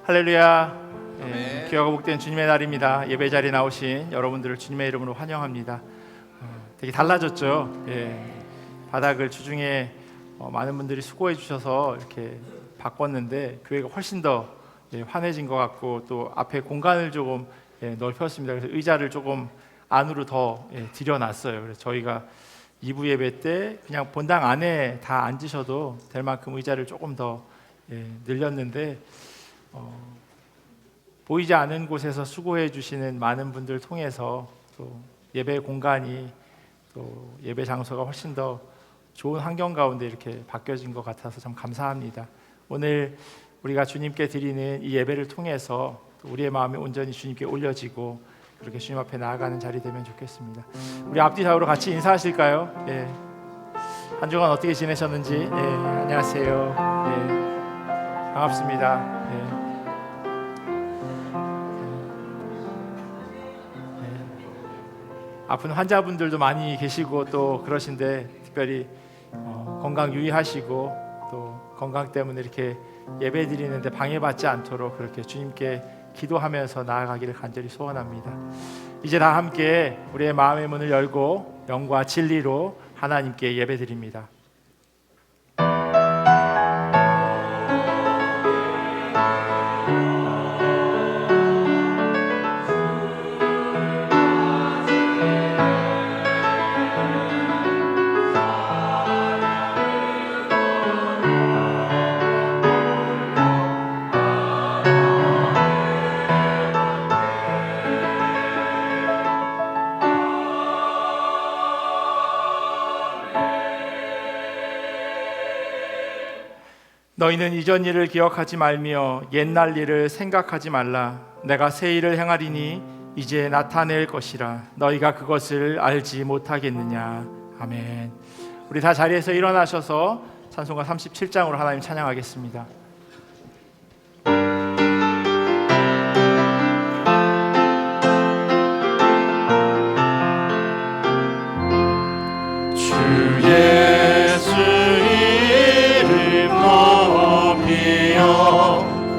할렐루야. 귀하고 복된 주님의 날입니다. 예배 자리에 나오신 여러분들을 주님의 이름으로 환영합니다. 되게 달라졌죠. 바닥을 주중에 많은 분들이 수고해 주셔서 이렇게 바꿨는데 교회가 훨씬 더 환해진 것 같고, 또 앞에 공간을 조금 넓혔습니다. 그래서 의자를 조금 안으로 더 들여놨어요. 그래서 저희가 2부 예배 때 그냥 본당 안에 다 앉으셔도 될 만큼 의자를 조금 더 늘렸는데, 보이지 않은 곳에서 수고해 주시는 많은 분들 통해서 또 예배 공간이, 또 예배 장소가 훨씬 더 좋은 환경 가운데 이렇게 바뀌어진 것 같아서 참 감사합니다. 오늘 우리가 주님께 드리는 이 예배를 통해서 또 우리의 마음이 온전히 주님께 올려지고 그렇게 주님 앞에 나아가는 자리 되면 좋겠습니다. 우리 앞뒤 좌우로 같이 인사하실까요? 한 주간 어떻게 지내셨는지. 안녕하세요. 반갑습니다. 아픈 환자분들도 많이 계시고 또 그러신데, 특별히 건강 유의하시고 또 건강 때문에 이렇게 예배 드리는데 방해받지 않도록 그렇게 주님께 기도하면서 나아가기를 간절히 소원합니다. 이제 다 함께 우리의 마음의 문을 열고 영과 진리로 하나님께 예배 드립니다. 너희는 이전 일을 기억하지 말며 옛날 일을 생각하지 말라. 내가 새 일을 행하리니 이제 나타낼 것이라. 너희가 그것을 알지 못하겠느냐. 아멘. 우리 다 자리에서 일어나셔서 찬송가 37장으로 하나님 찬양하겠습니다.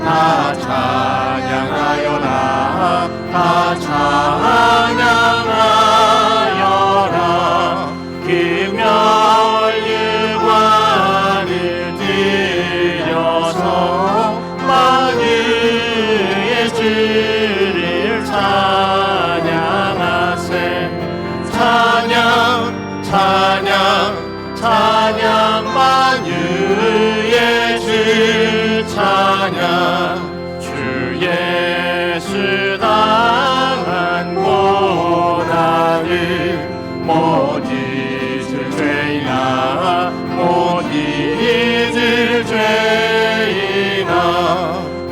다 찬양하여라. 다 찬양하여라. 그 멸류관을 들여서 만유의 주를 찬양하세. 찬양 찬양 찬양 만유의 주 찬양. 주 예수 당한 고난을 못 잊을 죄이나 못 잊을 죄이나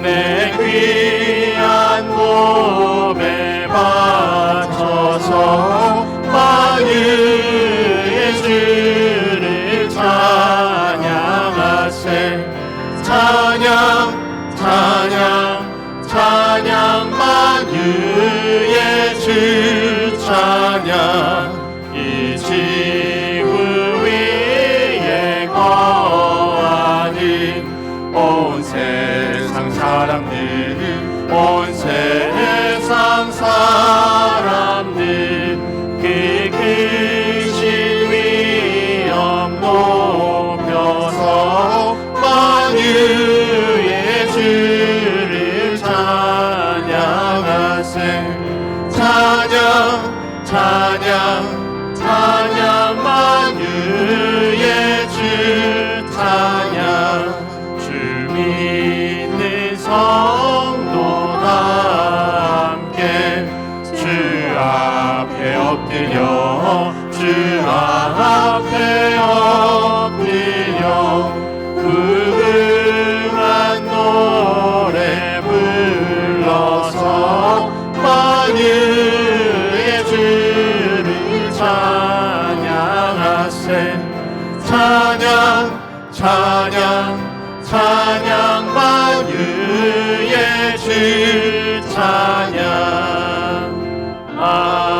내 귀한 몸에 바쳐서 만유의 주를 찬양하세. 찬양 찬양 찬양 만유의 주 찬양. 이 지구 위에 거하는 온 세상 사람들, 온 세상 사람들, 그 크신 위엄 높여서 만유의 주를 찬양하세. 찬양 찬양 찬양 만유의 주 찬양. 주 믿는 성도 다 함께 주 앞에 엎드려, 주 앞에 엎드려 무궁한 노래 불러서 만유의 주를 찬양하세. 찬양 찬양 찬양 만유의 주 찬양. 아멘.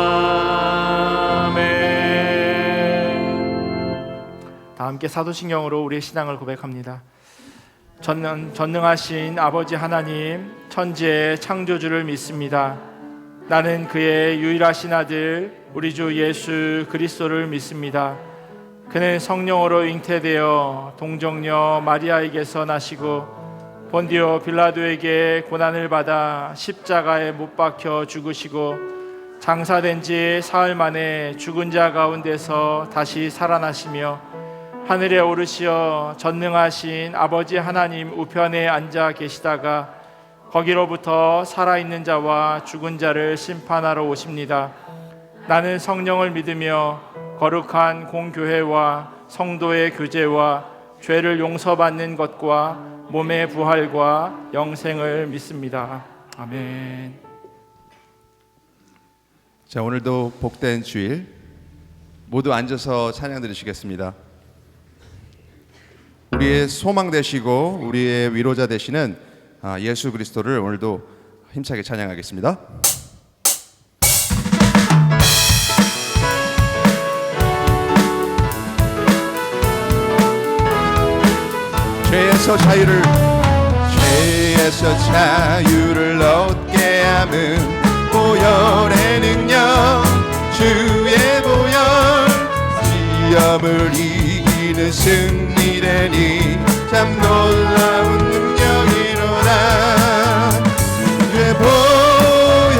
다 함께 사도신경으로 우리의 신앙을 고백합니다. 전능하신 아버지 하나님, 천지의 창조주를 믿습니다. 나는 그의 유일하신 아들 우리 주 예수 그리스도를 믿습니다. 그는 성령으로 잉태되어 동정녀 마리아에게서 나시고 본디오 빌라도에게 고난을 받아 십자가에 못 박혀 죽으시고 장사된 지 사흘 만에 죽은 자 가운데서 다시 살아나시며 하늘에 오르시어 전능하신 아버지 하나님 우편에 앉아 계시다가 거기로부터 살아있는 자와 죽은 자를 심판하러 오십니다. 나는 성령을 믿으며 거룩한 공교회와 성도의 교제와 죄를 용서받는 것과 몸의 부활과 영생을 믿습니다. 아멘. 자, 오늘도 복된 주일 모두 앉아서 찬양 드리시겠습니다. 우리의 소망 되시고 우리의 위로자 되시는 예수 그리스도를 오늘도 힘차게 찬양하겠습니다. 죄에서 자유를 얻게 함은 보혈의 능력, 주의 보혈, 시험을 이기는 승리되니 참 놀라운 능력이로다. 주의 보혈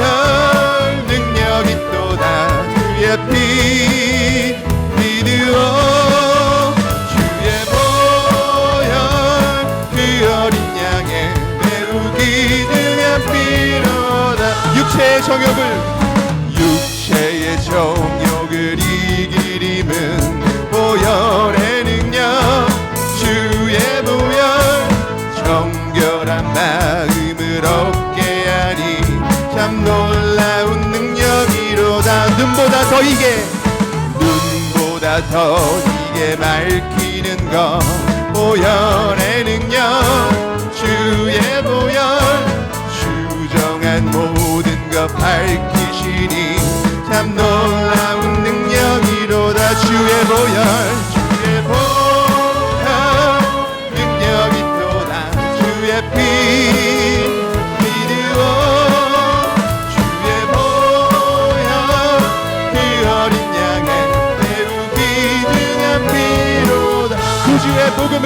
능력이 또다. 주의 피 믿으오. 주의 보혈 그 어린 양의 매우 기증한 피로다. 육체의 정욕을 이길 힘은 보혈의 능력, 주의 보혈 정결한 마음을 얻게 하니 참 놀라운 능력이로다. 눈보다 더 이게 밝히는 것 보혈의 능력, 주의 보혈 수정한 모든 것 밝히시니 참 놀라운 능력이로다. 주의 보혈 능력이 또다. 주의 피 믿으오. 주의 보혈 그 어린 양의 매우 귀중한 피로다. 구주의 복음을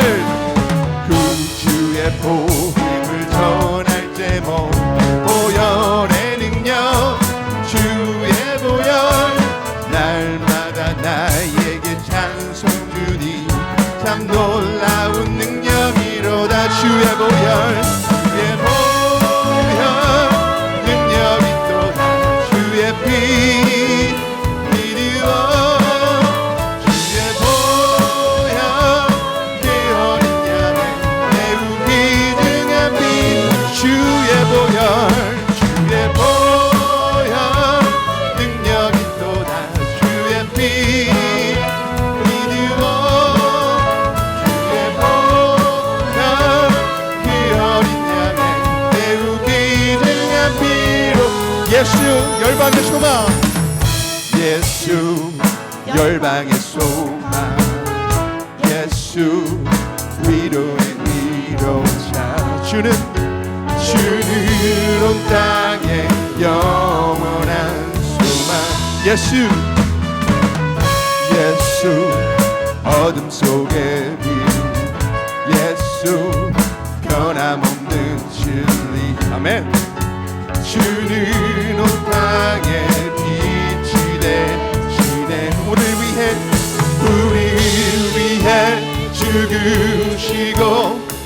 전할 때모 보혈의 능력, 주의 보혈 날마다 나에게 찬송 주니 참 놀라운 능력이로다. 주의 보혈 능력이 또다. 주의 피 믿으오. 주의 보혈 그 어린 양의 매우 귀중한 피. 주의 보혈 능력이 또다. 주의 피 믿으오. 주의 보혈 그 어린 양의 매우 귀중한 피로. 예수 열방의 소망, 예수 열방의 소망, 예수 위로의 위로자. 주는 온 땅에 영원한 소망. 예수 어둠 속의 빛, 예수 변함없는 진리. 아멘. 주는 온 땅에 빛이 되시네. 우리를 위해 죽으시고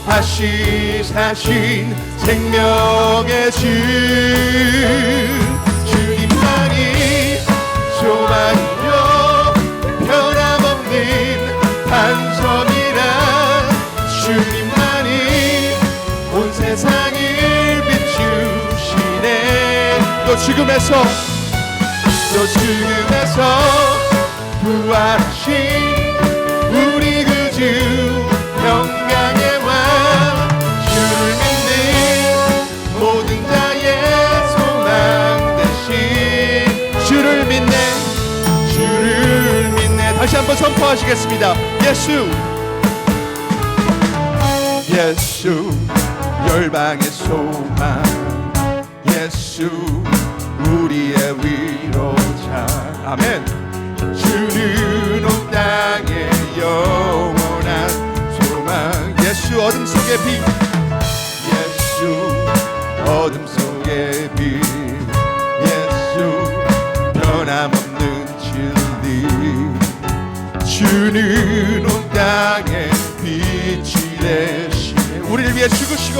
다시 사신 생명의 주, 주님만이 소망이요 변함없는 반성이라. 주님만이 온 세상을 비추시네. 또 죽음에서 부활하신 우리 구주 영광의 왕, 주를 믿는 모든 자의 소망 되신. 주를 믿네. 다시 한번 선포하시겠습니다. 예수 열방의 소망 예수 우리의 위로자 아멘. 주는 온 땅의 영원한 소망 예수 어둠 속의 빛 예수 어둠 속의 빛 예수 변함없는 진리 주는 온 땅의 빛이 되시네. 우리를 위해 죽으시고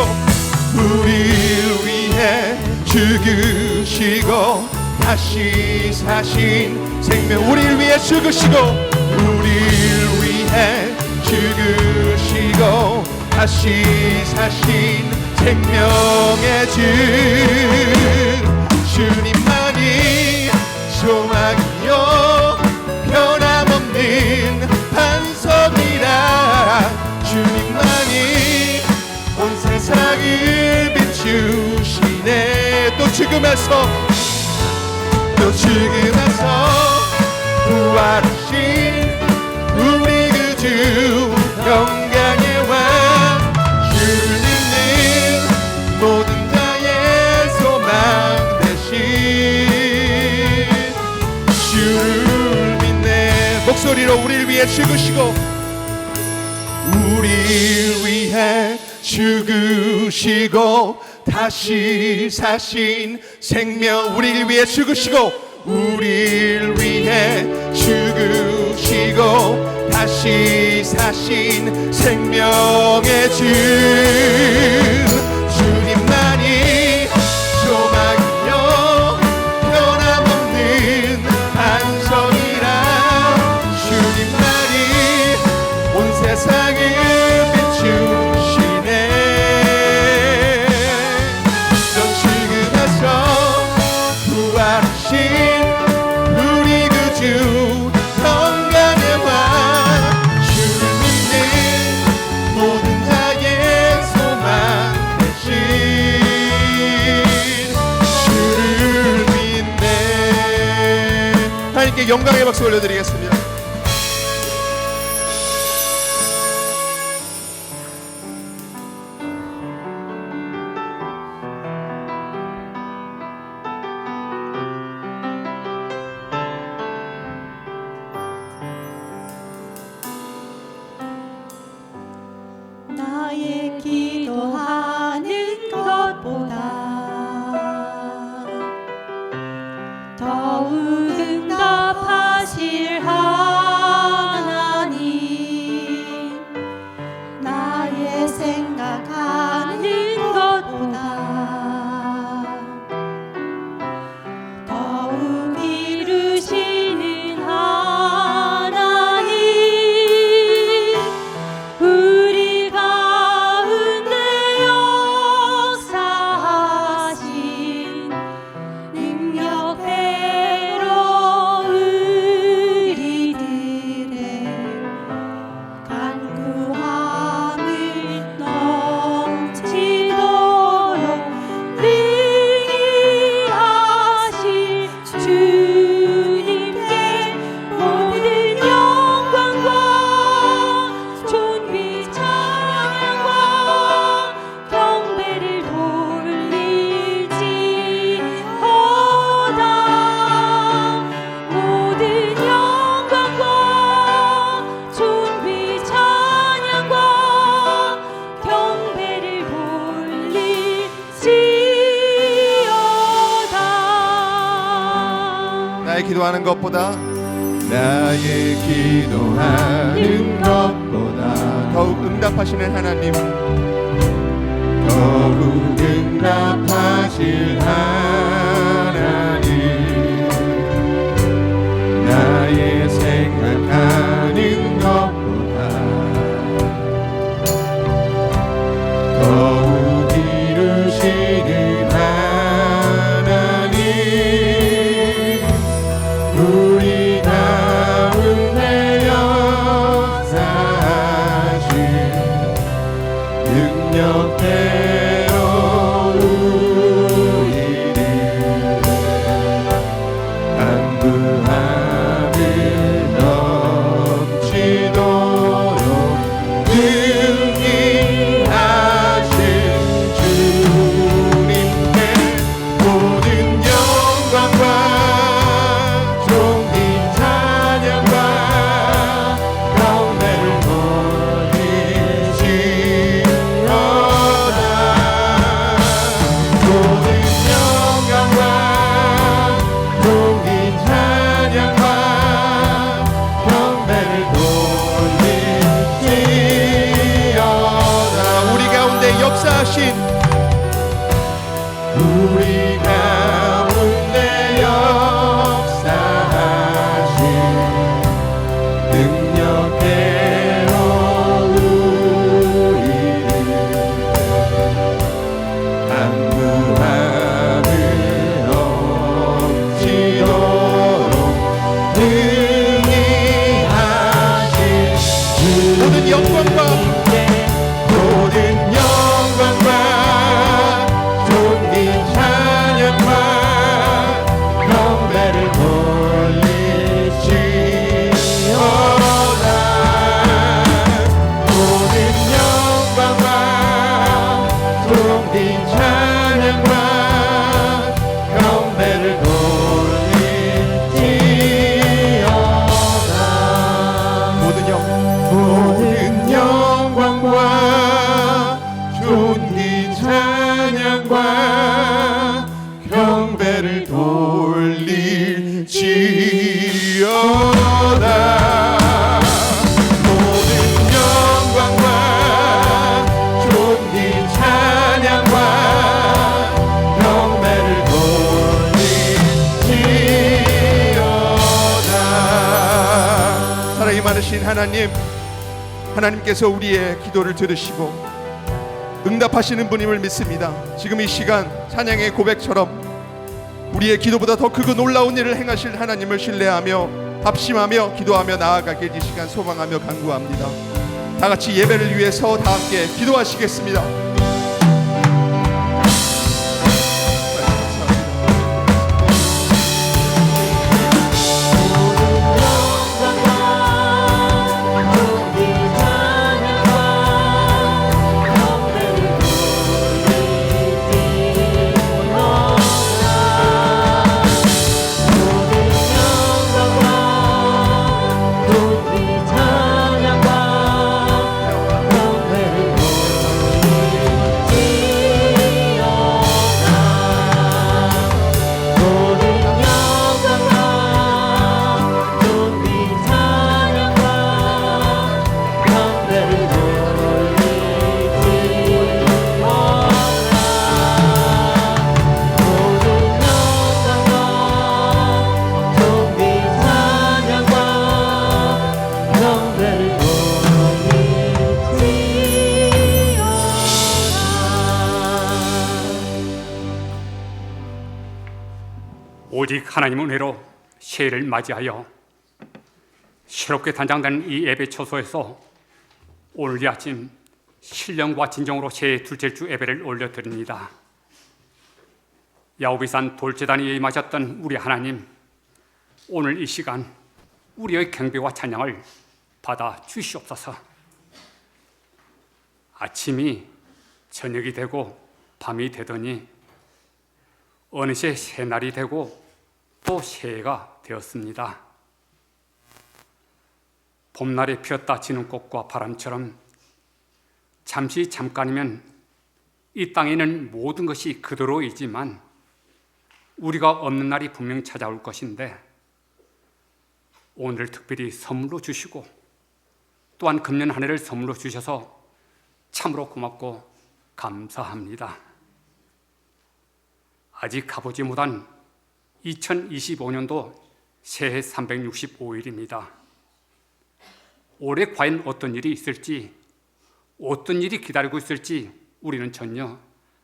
우리를 위해 죽으시고 다시 사신 생명 우리를 위해 죽으시고 우리를 위해 죽으시고 다시 사신 생명의 주 주님만이 소망이요 변함없는 반석이라 주님만이 온 세상을 비추시네. 또 죽음에서 부활하신 우리 그 주 영광의 왕 주를 믿는 모든 자의 소망 되신 주를 믿네. 목소리로 우리를 위해 죽으시고 우리를 위해 죽으시고 다시 사신 생명 우리를 위해 죽으시고 우리를 위해 죽으시고 다시 사신 생명의 주 주님만이 소망이요 변함없는 반석이라 주님만이 온 세상을 비추시네. 부활하신 우리 그 주 영광의 왕 주를 믿는 모든 자의 소망 되신 주를 믿네. 하나님께 영광의 박수 올려드리겠습니다. 나의 기도하는 것보다 더욱 응답하실 하나님 나의 생각하는 것보다 더욱 이루시는 하나님 우리 가운데 역사하신 능력대로 우리들의 간구함을 넘치도록 능히 하실 주님께 모든 영광과 존귀 찬양과 경배를 돌릴지어다 모든 영광과 존귀 찬양과 경배를 돌릴지어다. 나의 기도하는 것보다 더욱 응답하시는 하나님 더욱 응답하실 하나님 나의 생각하는 것보다 더욱 이루시는 하나님 우리 가운데 역사하신 능력대로 우리를 간구함을 넘치도록 능히 임하신 우리 가운데 역사하신 능력대로 우리를 안무함을 없이도록 능히 하신 모든 영광과 모든 영광과 존귀 찬양과 경배를 돌리시오다. 모든 영광과 존귀 찬양과 경배를 돌리시오다. 모든 영광과 존귀 찬양과 경배를 돌리지어다. 모든 영광과 존귀 찬양과 경배를 돌리지어다. 사랑이 많으신 하나님께서 우리의 기도를 들으시고 응답하시는 분임을 믿습니다. 지금 이 시간 찬양의 고백처럼 우리의 기도보다 더 크고 놀라운 일을 행하실 하나님을 신뢰하며 합심하며 기도하며 나아가길 이 시간 소망하며 간구합니다. 다 같이 예배를 위해서 다 함께 기도하시겠습니다. 오직 하나님의 은혜로 새해를 맞이하여 새롭게 단장된 이 예배 초소에서 오늘 이 아침 신령과 진정으로 새해 둘째 주 예배를 올려드립니다. 야오비산 돌제단에 임하셨던 우리 하나님, 오늘 이 시간 우리의 경배와 찬양을 받아 주시옵소서. 아침이 저녁이 되고 밤이 되더니 어느새 새날이 되고 또 새해가 되었습니다. 봄날에 피었다 지는 꽃과 바람처럼 잠깐이면 이 땅에는 모든 것이 그대로이지만 우리가 없는 날이 분명 찾아올 것인데 오늘 특별히 선물로 주시고 또한 금년 한 해를 선물로 주셔서 참으로 고맙고 감사합니다. 아직 가보지 못한 2025년도 새해 365일입니다. 올해 과연 어떤 일이 있을지, 어떤 일이 기다리고 있을지 우리는 전혀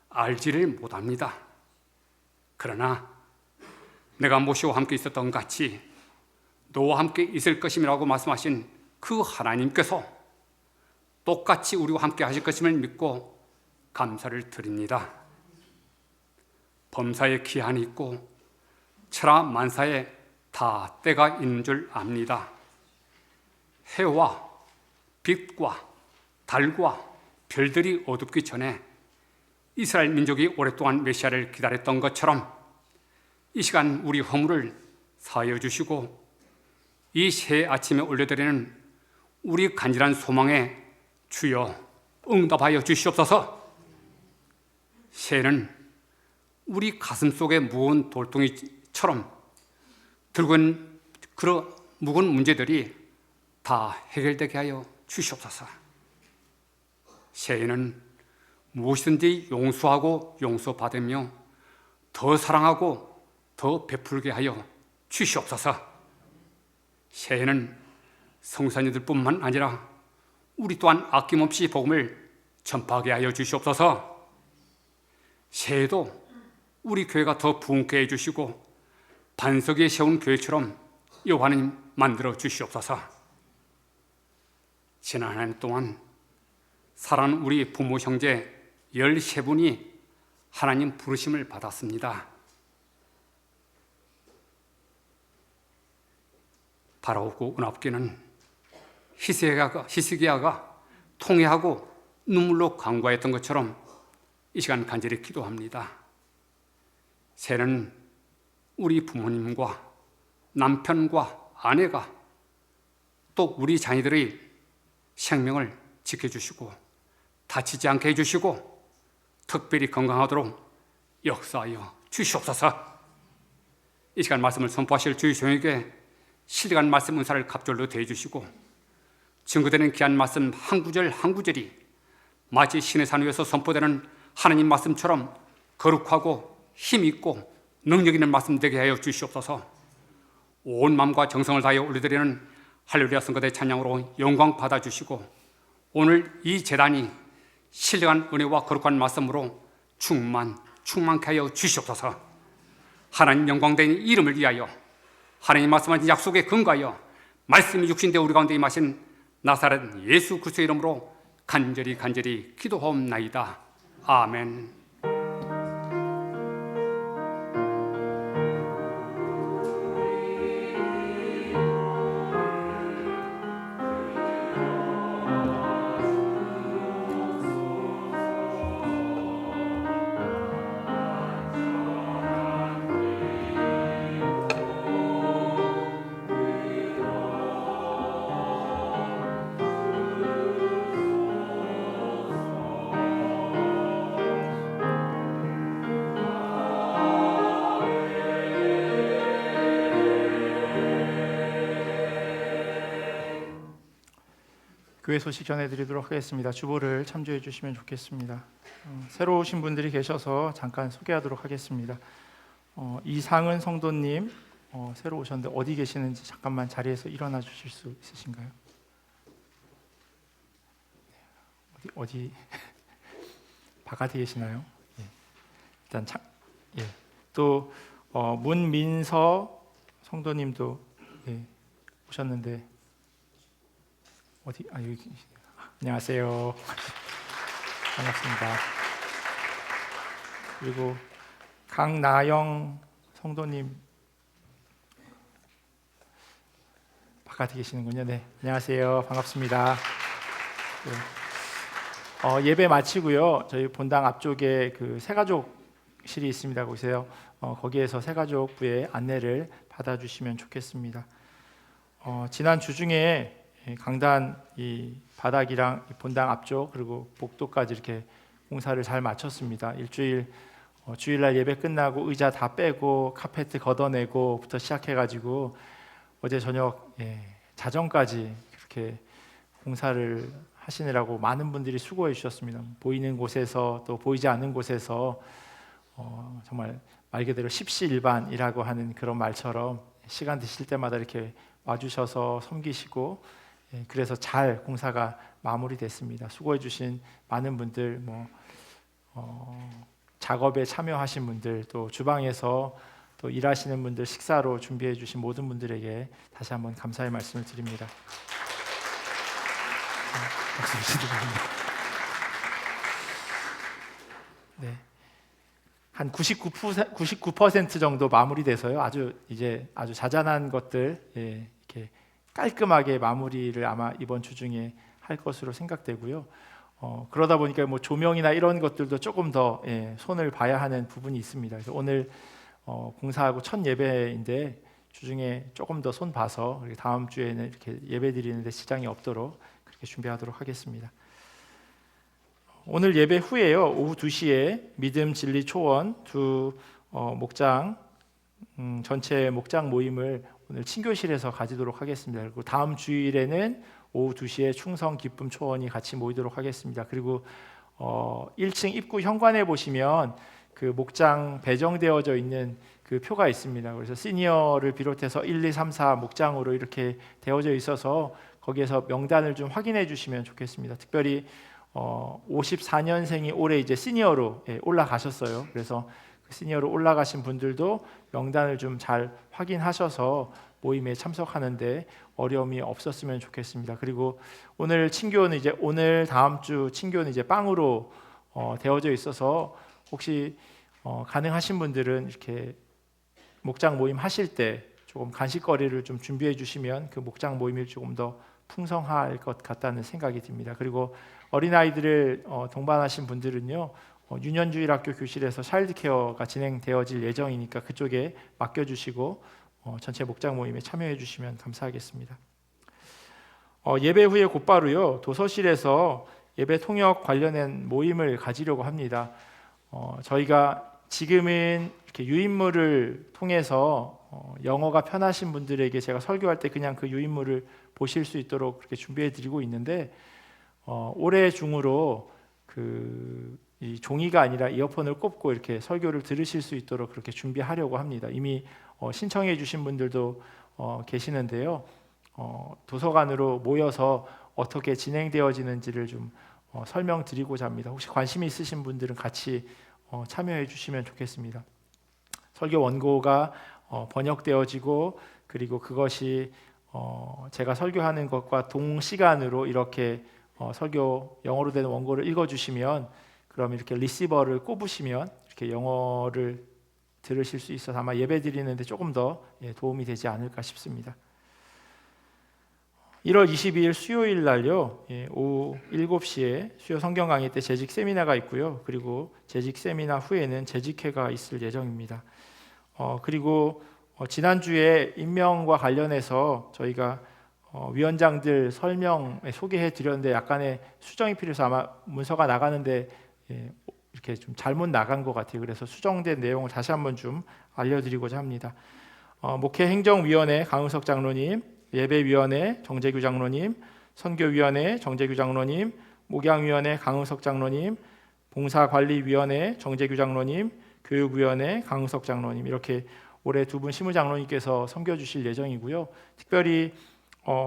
알지를 못합니다. 그러나 내가 모시와 함께 있었던 같이 너와 함께 있을 것임이라고 말씀하신 그 하나님께서 똑같이 우리와 함께 하실 것임을 믿고 감사를 드립니다. 범사에 기한이 있고 천하 만사에 다 때가 있는 줄 압니다. 해와 빛과 달과 별들이 어둡기 전에 이스라엘 민족이 오랫동안 메시아를 기다렸던 것처럼 이 시간 우리 허물을 사하여 주시고 이 새 아침에 올려드리는 우리 간절한 소망에 주여 응답하여 주시옵소서. 새해는 우리 가슴 속에 무거운 돌덩이처럼 들고 있는 그런 무거운 문제들이 다 해결되게 하여 주시옵소서. 새해는 무엇이든지 용서하고 용서받으며 더 사랑하고 더 베풀게 하여 주시옵소서. 새해는 성산이들뿐만 아니라 우리 또한 아낌없이 복음을 전파하게 하여 주시옵소서. 새해도 우리 교회가 더 부흥케 해주시고 반석 위에 세운 교회처럼 여호와 하나님 만들어 주시옵소서. 지난 한 해 동안 사랑하는 우리 부모 형제 13분이 하나님 부르심을 받았습니다. 바라오고 은합기는 히스기야가 통회하고 눈물로 간구했던 것처럼 이 시간 간절히 기도합니다. 새해는 우리 부모님과 남편과 아내가 또 우리 자녀들의 생명을 지켜주시고 다치지 않게 해주시고 특별히 건강하도록 역사하여 주시옵소서. 이 시간 말씀을 선포하실 주의 종에게 신령한 말씀 은사를 갑절로 대해주시고 증거되는 귀한 말씀 한 구절 한 구절이 마치 신의 산 위에서 선포되는 하나님 말씀처럼 거룩하고 힘있고 능력 있는 말씀 되게 하여 주시옵소서. 온 마음과 정성을 다하여 올려드리는 할렐루야 성가대 찬양으로 영광 받아주시고 오늘 이 제단이 신령한 은혜와 거룩한 말씀으로 충만케 하여 주시옵소서. 하나님 영광된 이름을 위하여 하나님 말씀하신 약속에 근거하여 말씀이 육신되어 우리 가운데 임하신 나사렛 예수 그리스도의 이름으로 간절히 기도하옵나이다. 아멘. 교회 소식 전해드리도록 하겠습니다. 주보를 참조해 주시면 좋겠습니다. 새로 오신 분들이 계셔서 잠깐 소개하도록 하겠습니다. 이상은 성도님 새로 오셨는데 어디 계시는지 잠깐만 자리에서 일어나 주실 수 있으신가요? 어디 바깥에 계시나요? 예. 일단 또 문민서 성도님도 오셨는데 어디 여기 안녕하세요. 반갑습니다. 그리고 강나영 성도님 바깥에 계시는군요. 네, 안녕하세요. 반갑습니다. 네. 예배 마치고요. 저희 본당 앞쪽에 그 새가족실이 있습니다. 거기세요. 거기에서 새가족부의 안내를 받아주시면 좋겠습니다. 지난 주 중에 강단 이 바닥이랑 본당 앞쪽 그리고 복도까지 이렇게 공사를 잘 마쳤습니다. 주일날 예배 끝나고 의자 다 빼고 카페트 걷어내고부터 시작해가지고 어제 저녁 자정까지 그렇게 공사를 하시느라고 많은 분들이 수고해 주셨습니다. 보이는 곳에서 또 보이지 않는 곳에서 정말 말 그대로 십시일반이라고 하는 그런 말처럼 시간 되실 때마다 이렇게 와주셔서 섬기시고 그래서 잘 공사가 마무리됐습니다. 수고해 주신 많은 분들, 작업에 참여하신 분들, 또 주방에서 또 일하시는 분들, 식사로 준비해 주신 모든 분들에게 다시 한번 감사의 말씀을 드립니다. 박수 드립니다. 네, 한 99% 정도 마무리돼서요. 아주 자잘한 것들 이렇게 깔끔하게 마무리를 아마 이번 주 중에 할 것으로 생각되고요. 그러다 보니까 조명이나 이런 것들도 조금 더 손을 봐야 하는 부분이 있습니다. 그래서 오늘 공사하고 첫 예배인데 주중에 조금 더 손 봐서 다음 주에는 이렇게 예배 드리는데 지장이 없도록 그렇게 준비하도록 하겠습니다. 오늘 예배 후에요. 오후 2시에 믿음 진리 초원 두 목장 전체 목장 모임을 오늘 친교실에서 가지도록 하겠습니다. 그리고 다음 주일에는 오후 2시에 충성 기쁨 초원이 같이 모이도록 하겠습니다. 그리고 1층 입구 현관에 보시면 그 목장 배정되어져 있는 그 표가 있습니다. 그래서 시니어를 비롯해서 1, 2, 3, 4 목장으로 이렇게 되어져 있어서 거기에서 명단을 좀 확인해 주시면 좋겠습니다. 특별히 54년생이 올해 이제 시니어로 올라가셨어요. 그래서 그 시니어로 올라가신 분들도 명단을 좀 잘 확인하셔서 모임에 참석하는데 어려움이 없었으면 좋겠습니다. 그리고 오늘 친교는 이제 오늘 다음 주 친교는 이제 빵으로 되어져 있어서 혹시 가능하신 분들은 이렇게 목장 모임 하실 때 조금 간식거리를 좀 준비해 주시면 그 목장 모임이 조금 더 풍성할 것 같다는 생각이 듭니다. 그리고 어린아이들을 동반하신 분들은요, 유년주일학교 교실에서 차일드케어가 진행되어질 예정이니까 그쪽에 맡겨주시고 전체 목장 모임에 참여해 주시면 감사하겠습니다. 예배 후에 곧바로요, 도서실에서 예배 통역 관련된 모임을 가지려고 합니다. 저희가 지금은 이렇게 유인물을 통해서 영어가 편하신 분들에게 제가 설교할 때 그냥 그 유인물을 보실 수 있도록 그렇게 준비해 드리고 있는데 올해 중으로 이 종이가 아니라 이어폰을 꼽고 이렇게 설교를 들으실 수 있도록 그렇게 준비하려고 합니다. 이미 신청해 주신 분들도 계시는데요. 도서관으로 모여서 어떻게 진행되어지는지를 좀 설명드리고자 합니다. 혹시 관심 있으신 분들은 같이 참여해 주시면 좋겠습니다. 설교 원고가 번역되어지고 그리고 그것이 제가 설교하는 것과 동시간으로 이렇게 설교 영어로 된 원고를 읽어주시면 그럼 이렇게 리시버를 꼽으시면 이렇게 영어를 들으실 수 있어서 아마 예배 드리는데 조금 더 도움이 되지 않을까 싶습니다. 1월 22일 수요일 날요, 오후 7시에 수요 성경 강의 때 재직 세미나가 있고요. 그리고 재직 세미나 후에는 재직회가 있을 예정입니다. 그리고 지난주에 임명과 관련해서 저희가 위원장들 설명 소개해 드렸는데 약간의 수정이 필요해서 아마 문서가 나가는데 이렇게 좀 잘못 나간 것 같아요. 그래서 수정된 내용을 다시 한번 좀 알려드리고자 합니다. 목회행정위원회 강은석 장로님, 예배위원회 정재규 장로님, 선교위원회 정재규 장로님, 목양위원회 강은석 장로님, 봉사관리위원회 정재규 장로님, 교육위원회 강은석 장로님 이렇게 올해 두 분 시무장로님께서 섬겨주실 예정이고요. 특별히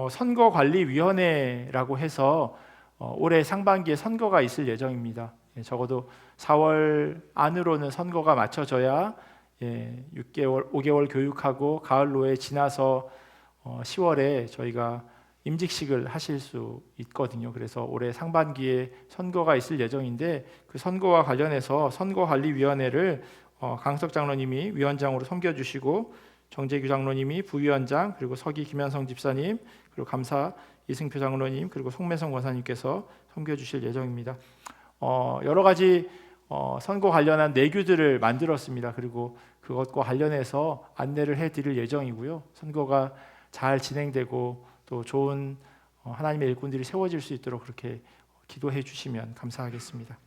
선거관리위원회라고 해서 올해 상반기에 선거가 있을 예정입니다. 적어도 4월 안으로는 선거가 마쳐져야 6개월, 5개월 교육하고 가을 노예 지나서 10월에 저희가 임직식을 하실 수 있거든요. 그래서 올해 상반기에 선거가 있을 예정인데 그 선거와 관련해서 선거관리위원회를 강석 장로님이 위원장으로 섬겨주시고 정재규 장로님이 부위원장, 그리고 서기 김현성 집사님, 그리고 감사 이승표 장로님, 그리고 송매성 권사님께서 섬겨주실 예정입니다. 여러 가지 선거 관련한 내규들을 만들었습니다. 그리고 그것과 관련해서 안내를 해드릴 예정이고요. 선거가 잘 진행되고 또 좋은 하나님의 일꾼들이 세워질 수 있도록 그렇게 기도해 주시면 감사하겠습니다.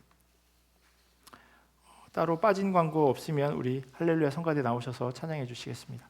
따로 빠진 광고 없으면 우리 할렐루야 성가대 나오셔서 찬양해 주시겠습니다.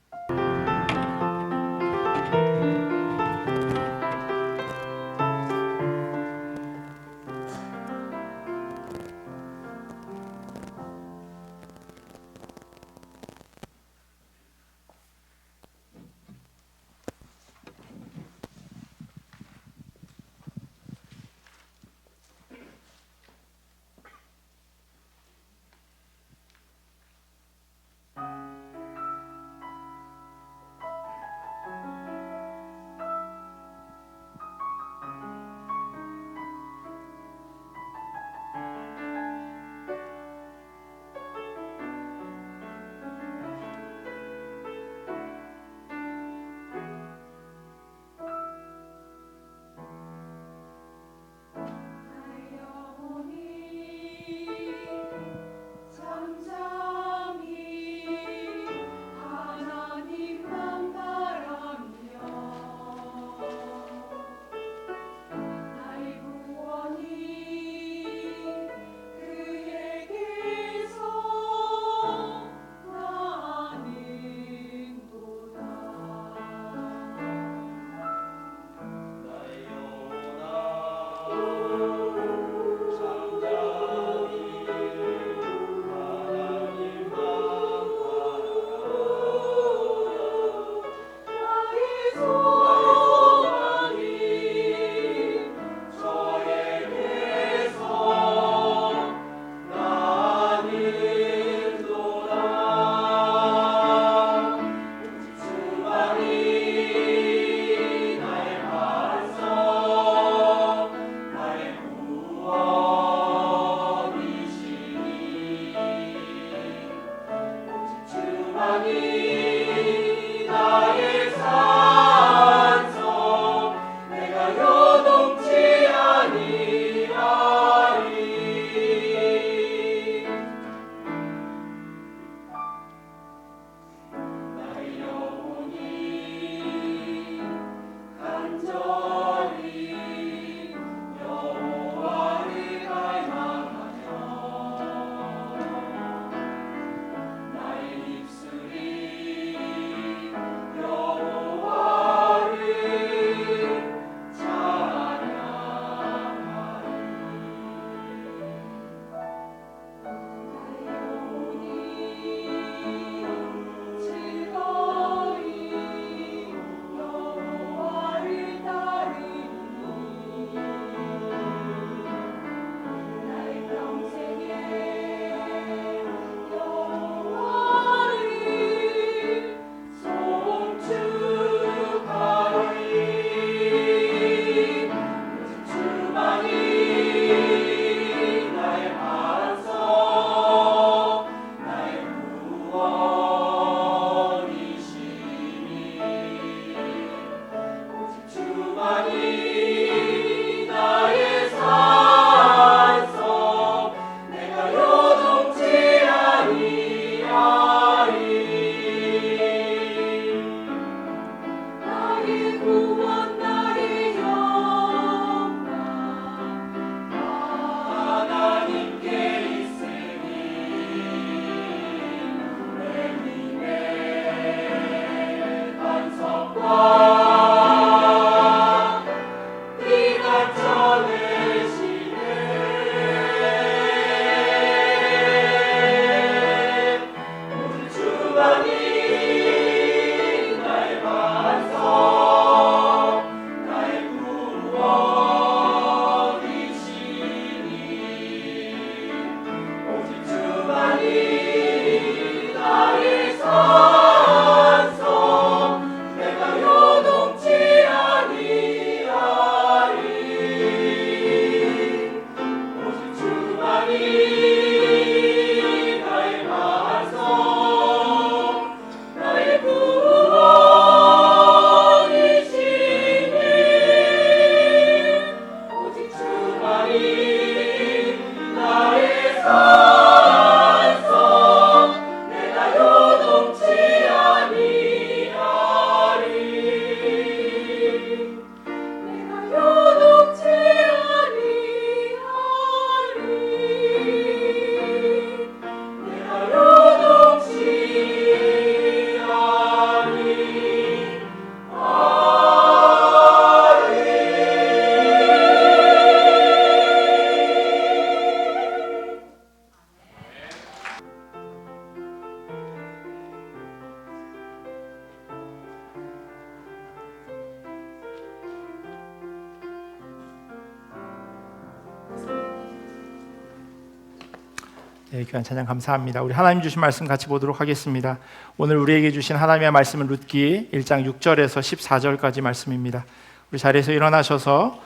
네, 귀한 찬양 감사합니다. 우리 하나님 주신 말씀 같이 보도록 하겠습니다. 오늘 우리에게 주신 하나님의 말씀은 룻기 1장 6절에서 14절까지 말씀입니다. 우리 자리에서 일어나셔서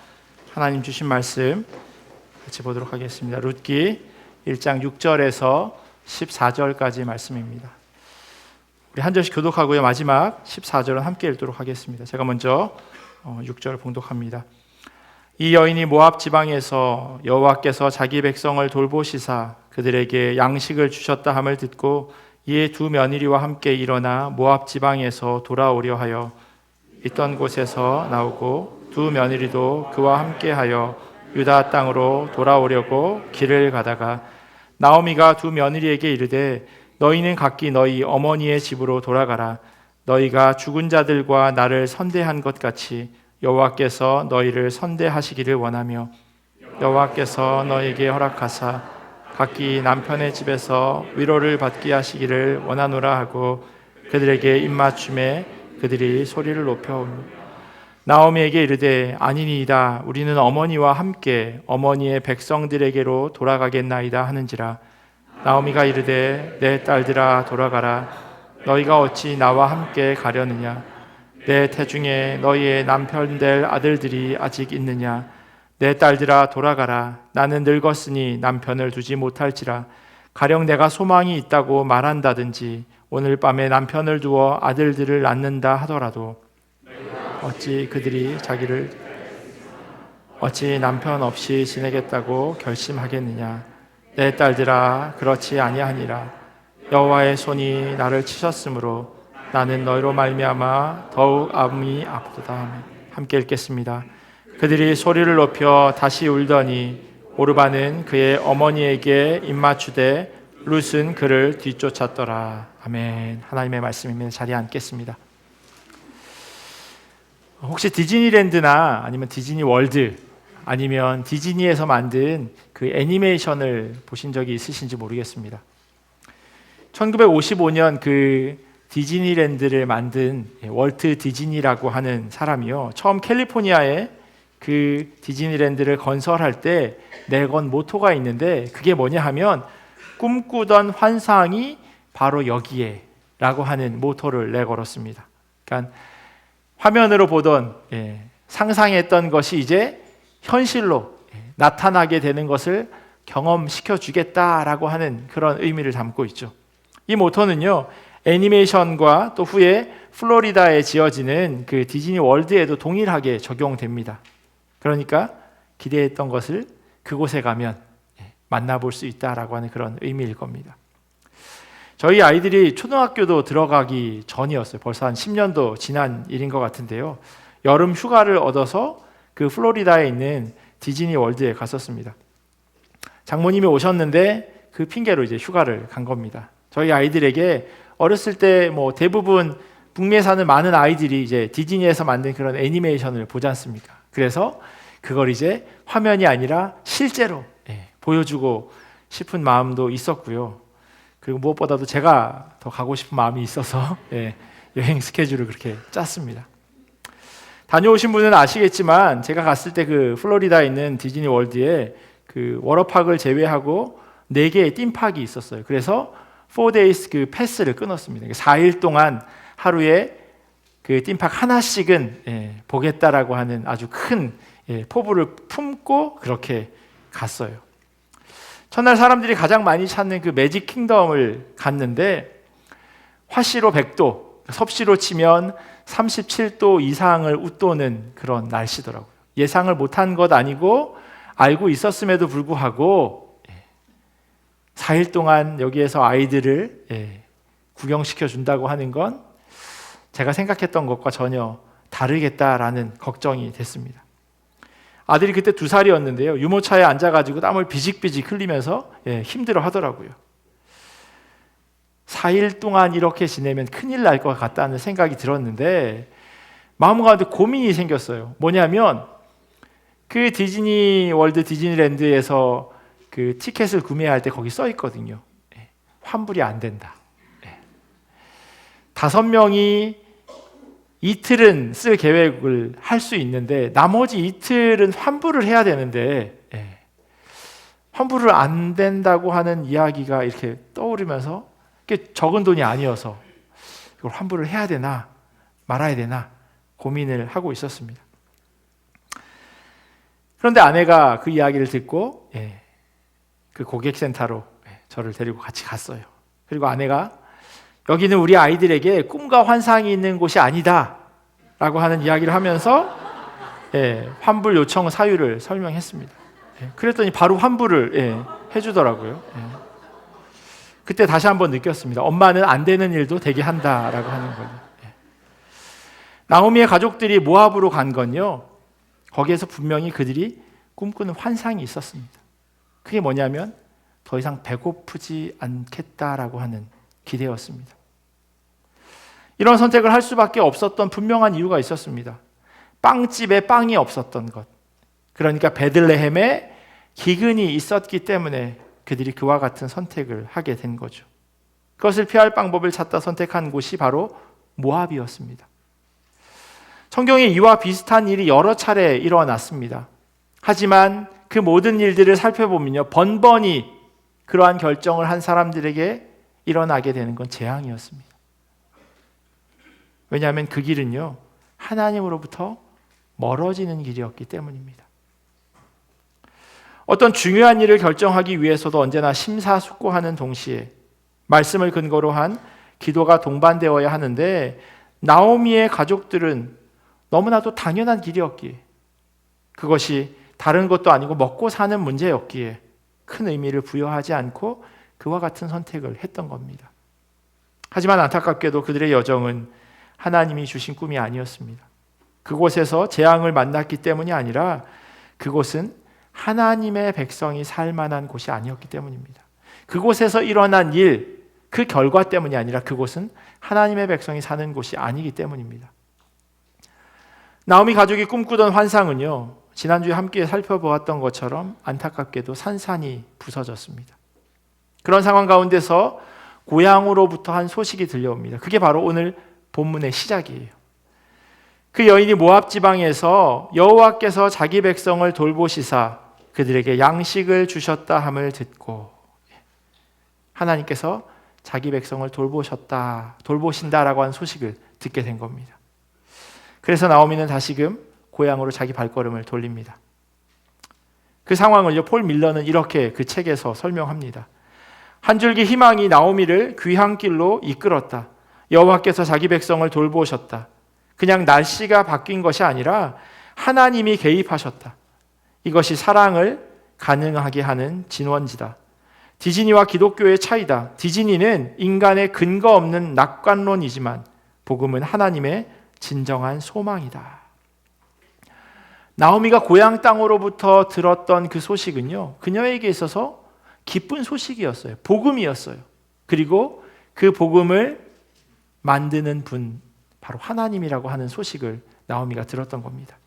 하나님 주신 말씀 같이 보도록 하겠습니다. 룻기 1장 6절에서 14절까지 말씀입니다. 우리 한 절씩 교독하고요. 마지막 14절은 함께 읽도록 하겠습니다. 제가 먼저 6절 봉독합니다. 이 여인이 모압 지방에서 여호와께서 자기 백성을 돌보시사 그들에게 양식을 주셨다 함을 듣고 이에 두 며느리와 함께 일어나 모압 지방에서 돌아오려 하여 있던 곳에서 나오고 두 며느리도 그와 함께하여 유다 땅으로 돌아오려고 길을 가다가 나오미가 두 며느리에게 이르되 너희는 각기 너희 어머니의 집으로 돌아가라. 너희가 죽은 자들과 나를 선대한 것 같이 여호와께서 너희를 선대하시기를 원하며 여호와께서 너희에게 허락하사 각기 남편의 집에서 위로를 받게 하시기를 원하노라 하고 그들에게 입맞춤에 그들이 소리를 높여오니 나오미에게 이르되 아니니이다. 우리는 어머니와 함께 어머니의 백성들에게로 돌아가겠나이다 하는지라. 나오미가 이르되 내 딸들아 돌아가라. 너희가 어찌 나와 함께 가려느냐. 내 태중에 너희의 남편 될 아들들이 아직 있느냐. 내 딸들아 돌아가라. 나는 늙었으니 남편을 두지 못할지라. 가령 내가 소망이 있다고 말한다든지 오늘 밤에 남편을 두어 아들들을 낳는다 하더라도 어찌 남편 없이 지내겠다고 결심하겠느냐. 내 딸들아, 그렇지 아니하니라. 여호와의 손이 나를 치셨으므로 나는 너희로 말미암아 더욱 마음이 아프도다. 함께 읽겠습니다. 그들이 소리를 높여 다시 울더니 오르바는 그의 어머니에게 입맞추되 룻은 그를 뒤쫓았더라. 아멘. 하나님의 말씀입니다. 자리에 앉겠습니다. 혹시 디즈니랜드나 아니면 디즈니 월드 아니면 디즈니에서 만든 그 애니메이션을 보신 적이 있으신지 모르겠습니다. 1955년 그 디즈니랜드를 만든 월트 디즈니라고 하는 사람이요, 처음 캘리포니아에 그 디즈니랜드를 건설할 때 내건 모토가 있는데, 그게 뭐냐 하면 꿈꾸던 환상이 바로 여기에 라고 하는 모토를 내걸었습니다. 그러니까 화면으로 보던 상상했던 것이 이제 현실로 나타나게 되는 것을 경험시켜 주겠다라고 하는 그런 의미를 담고 있죠. 이 모토는요, 애니메이션과 또 후에 플로리다에 지어지는 그 디즈니 월드에도 동일하게 적용됩니다. 그러니까 기대했던 것을 그곳에 가면 만나볼 수 있다라고 하는 그런 의미일 겁니다. 저희 아이들이 초등학교도 들어가기 전이었어요. 벌써 한 10년도 지난 일인 것 같은데요. 여름 휴가를 얻어서 그 플로리다에 있는 디즈니 월드에 갔었습니다. 장모님이 오셨는데 그 핑계로 이제 휴가를 간 겁니다. 저희 아이들에게 어렸을 때 뭐 대부분 북미에 사는 많은 아이들이 이제 디즈니에서 만든 그런 애니메이션을 보지 않습니까? 그래서 그걸 이제 화면이 아니라 실제로 보여주고 싶은 마음도 있었고요. 그리고 무엇보다도 제가 더 가고 싶은 마음이 있어서 여행 스케줄을 그렇게 짰습니다. 다녀오신 분은 아시겠지만 제가 갔을 때 그 플로리다에 있는 디즈니 월드에 그 워터파크를 제외하고 4개의 띵파크가 있었어요. 그래서 4days 그 패스를 끊었습니다. 4일 동안 하루에 그 띵파크 하나씩은 보겠다라고 하는 아주 큰 포부를 품고 그렇게 갔어요. 첫날 사람들이 가장 많이 찾는 그 매직 킹덤을 갔는데 화씨로 100도, 섭씨로 치면 37도 이상을 웃도는 그런 날씨더라고요. 예상을 못한 것 아니고 알고 있었음에도 불구하고 4일 동안 여기에서 아이들을 구경시켜 준다고 하는 건 제가 생각했던 것과 전혀 다르겠다라는 걱정이 됐습니다. 아들이 그때 2살이었는데요. 유모차에 앉아가지고 땀을 비직비직 흘리면서 힘들어 하더라고요. 4일 동안 이렇게 지내면 큰일 날 것 같다는 생각이 들었는데 마음 가운데 고민이 생겼어요. 뭐냐면 그 디즈니 월드 디즈니랜드에서 그 티켓을 구매할 때 거기 써 있거든요. 환불이 안 된다. 5명이 이틀은 쓸 계획을 할 수 있는데 나머지 이틀은 환불을 해야 되는데 환불을 안 된다고 하는 이야기가 이렇게 떠오르면서 그게 적은 돈이 아니어서 이걸 환불을 해야 되나 말아야 되나 고민을 하고 있었습니다. 그런데 아내가 그 이야기를 듣고 그 고객센터로 저를 데리고 같이 갔어요. 그리고 아내가 여기는 우리 아이들에게 꿈과 환상이 있는 곳이 아니다 라고 하는 이야기를 하면서 환불 요청 사유를 설명했습니다. 그랬더니 바로 환불을 해주더라고요. 그때 다시 한번 느꼈습니다. 엄마는 안 되는 일도 되게 한다라고 하는 거예요. 나오미의 가족들이 모압으로 간 건요, 거기에서 분명히 그들이 꿈꾸는 환상이 있었습니다. 그게 뭐냐면 더 이상 배고프지 않겠다라고 하는 기대였습니다. 이런 선택을 할 수밖에 없었던 분명한 이유가 있었습니다. 빵집에 빵이 없었던 것, 그러니까 베들레헴에 기근이 있었기 때문에 그들이 그와 같은 선택을 하게 된 거죠. 그것을 피할 방법을 찾다 선택한 곳이 바로 모압이었습니다. 성경에 이와 비슷한 일이 여러 차례 일어났습니다. 하지만 그 모든 일들을 살펴보면요, 번번이 그러한 결정을 한 사람들에게 일어나게 되는 건 재앙이었습니다. 왜냐하면 그 길은요, 하나님으로부터 멀어지는 길이었기 때문입니다. 어떤 중요한 일을 결정하기 위해서도 언제나 심사숙고하는 동시에 말씀을 근거로 한 기도가 동반되어야 하는데 나오미의 가족들은 너무나도 당연한 길이었기에, 그것이 다른 것도 아니고 먹고 사는 문제였기에 큰 의미를 부여하지 않고 그와 같은 선택을 했던 겁니다. 하지만 안타깝게도 그들의 여정은 하나님이 주신 꿈이 아니었습니다. 그곳에서 재앙을 만났기 때문이 아니라 그곳은 하나님의 백성이 살 만한 곳이 아니었기 때문입니다. 그곳에서 일어난 일, 그 결과 때문이 아니라 그곳은 하나님의 백성이 사는 곳이 아니기 때문입니다. 나오미 가족이 꿈꾸던 환상은요, 지난주에 함께 살펴보았던 것처럼 안타깝게도 산산이 부서졌습니다. 그런 상황 가운데서 고향으로부터 한 소식이 들려옵니다. 그게 바로 오늘 본문의 시작이에요. 그 여인이 모압 지방에서 여호와께서 자기 백성을 돌보시사 그들에게 양식을 주셨다 함을 듣고, 하나님께서 자기 백성을 돌보신다라고 한 소식을 듣게 된 겁니다. 그래서 나오미는 다시금 고향으로 자기 발걸음을 돌립니다. 그 상황을요, 폴 밀러는 이렇게 그 책에서 설명합니다. 한 줄기 희망이 나오미를 귀한 길로 이끌었다. 여호와께서 자기 백성을 돌보셨다. 그냥 날씨가 바뀐 것이 아니라 하나님이 개입하셨다. 이것이 사랑을 가능하게 하는 진원지다. 디즈니와 기독교의 차이다. 디즈니는 인간의 근거 없는 낙관론이지만 복음은 하나님의 진정한 소망이다. 나오미가 고향 땅으로부터 들었던 그 소식은요, 그녀에게 있어서 기쁜 소식이었어요. 복음이었어요. 그리고 그 복음을 만드는 분, 바로 하나님이라고 하는 소식을 나오미가 들었던 겁니다.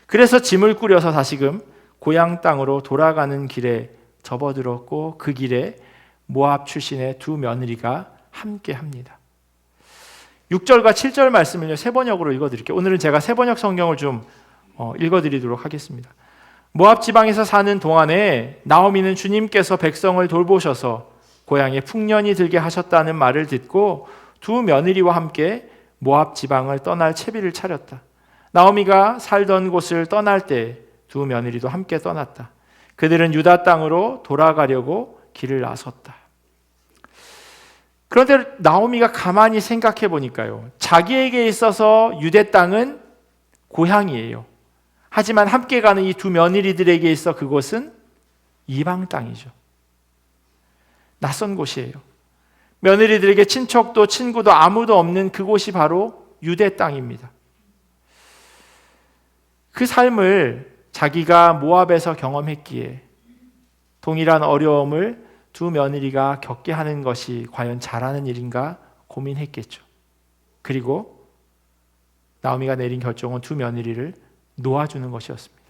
그래서 짐을 꾸려서 다시금 고향 땅으로 돌아가는 길에 접어들었고, 그 길에 모압 출신의 두 며느리가 함께 합니다. 6절과 7절 말씀을 세 번역으로 읽어드릴게요. 오늘은 제가 세 번역 성경을 좀 읽어드리도록 하겠습니다. 모압 지방에서 사는 동안에 나오미는 주님께서 백성을 돌보셔서 고향에 풍년이 들게 하셨다는 말을 듣고 두 며느리와 함께 모압 지방을 떠날 채비를 차렸다. 나오미가 살던 곳을 떠날 때 두 며느리도 함께 떠났다. 그들은 유다 땅으로 돌아가려고 길을 나섰다. 그런데 나오미가 가만히 생각해 보니까요, 자기에게 있어서 유대 땅은 고향이에요. 하지만 함께 가는 이 두 며느리들에게 있어 그곳은 이방 땅이죠. 낯선 곳이에요. 며느리들에게 친척도 친구도 아무도 없는 그곳이 바로 유대 땅입니다. 그 삶을 자기가 모압에서 경험했기에 동일한 어려움을 두 며느리가 겪게 하는 것이 과연 잘하는 일인가 고민했겠죠. 그리고 나오미가 내린 결정은 두 며느리를 놓아주는 것이었습니다.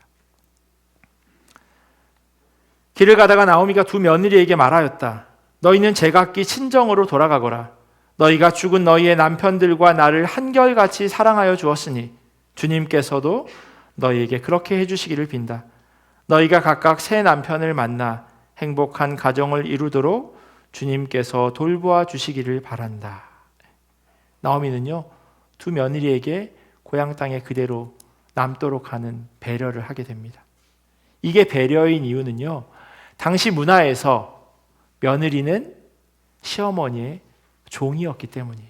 길을 가다가 나오미가 두 며느리에게 말하였다. 너희는 제각기 친정으로 돌아가거라. 너희가 죽은 너희의 남편들과 나를 한결같이 사랑하여 주었으니 주님께서도 너희에게 그렇게 해주시기를 빈다. 너희가 각각 새 남편을 만나 행복한 가정을 이루도록 주님께서 돌보아 주시기를 바란다. 나오미는요, 두 며느리에게 고향 땅에 그대로 남도록 하는 배려를 하게 됩니다. 이게 배려인 이유는요, 당시 문화에서 며느리는 시어머니의 종이었기 때문이에요.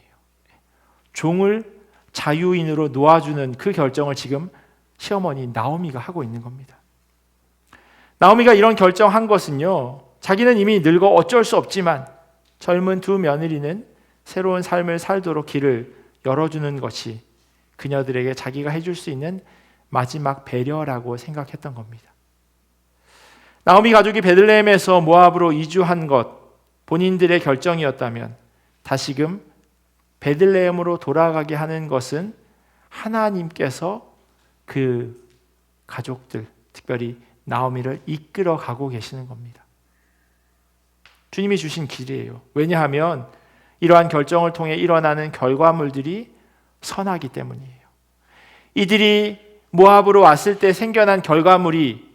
종을 자유인으로 놓아주는 그 결정을 지금 시어머니 나오미가 하고 있는 겁니다. 나오미가 이런 결정한 것은요, 자기는 이미 늙어 어쩔 수 없지만 젊은 두 며느리는 새로운 삶을 살도록 길을 열어주는 것이 그녀들에게 자기가 해줄 수 있는 마지막 배려라고 생각했던 겁니다. 나오미 가족이 베들레헴에서 모압으로 이주한 것, 본인들의 결정이었다면 다시금 베들레헴으로 돌아가게 하는 것은 하나님께서 그 가족들, 특별히 나오미를 이끌어 가고 계시는 겁니다. 주님이 주신 길이에요. 왜냐하면 이러한 결정을 통해 일어나는 결과물들이 선하기 때문이에요. 이들이 모압으로 왔을 때 생겨난 결과물이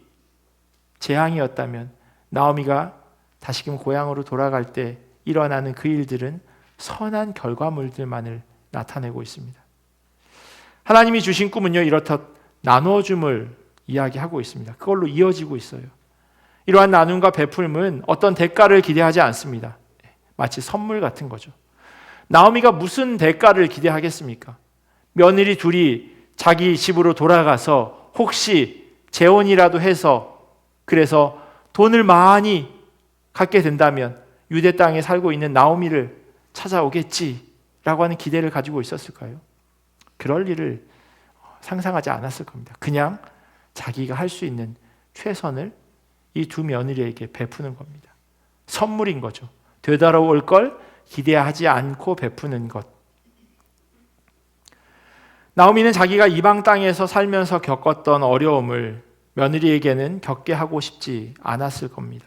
재앙이었다면 나오미가 다시금 고향으로 돌아갈 때 일어나는 그 일들은 선한 결과물들만을 나타내고 있습니다. 하나님이 주신 꿈은요, 이렇듯 나눠줌을 이야기하고 있습니다. 그걸로 이어지고 있어요. 이러한 나눔과 베풀음은 어떤 대가를 기대하지 않습니다. 마치 선물 같은 거죠. 나오미가 무슨 대가를 기대하겠습니까? 며느리 둘이 자기 집으로 돌아가서 혹시 재혼이라도 해서 그래서 돈을 많이 갖게 된다면 유대 땅에 살고 있는 나오미를 찾아오겠지라고 하는 기대를 가지고 있었을까요? 그럴 일을 상상하지 않았을 겁니다. 그냥 자기가 할 수 있는 최선을 이 두 며느리에게 베푸는 겁니다. 선물인 거죠. 되돌아올 걸 기대하지 않고 베푸는 것. 나오미는 자기가 이방 땅에서 살면서 겪었던 어려움을 며느리에게는 겪게 하고 싶지 않았을 겁니다.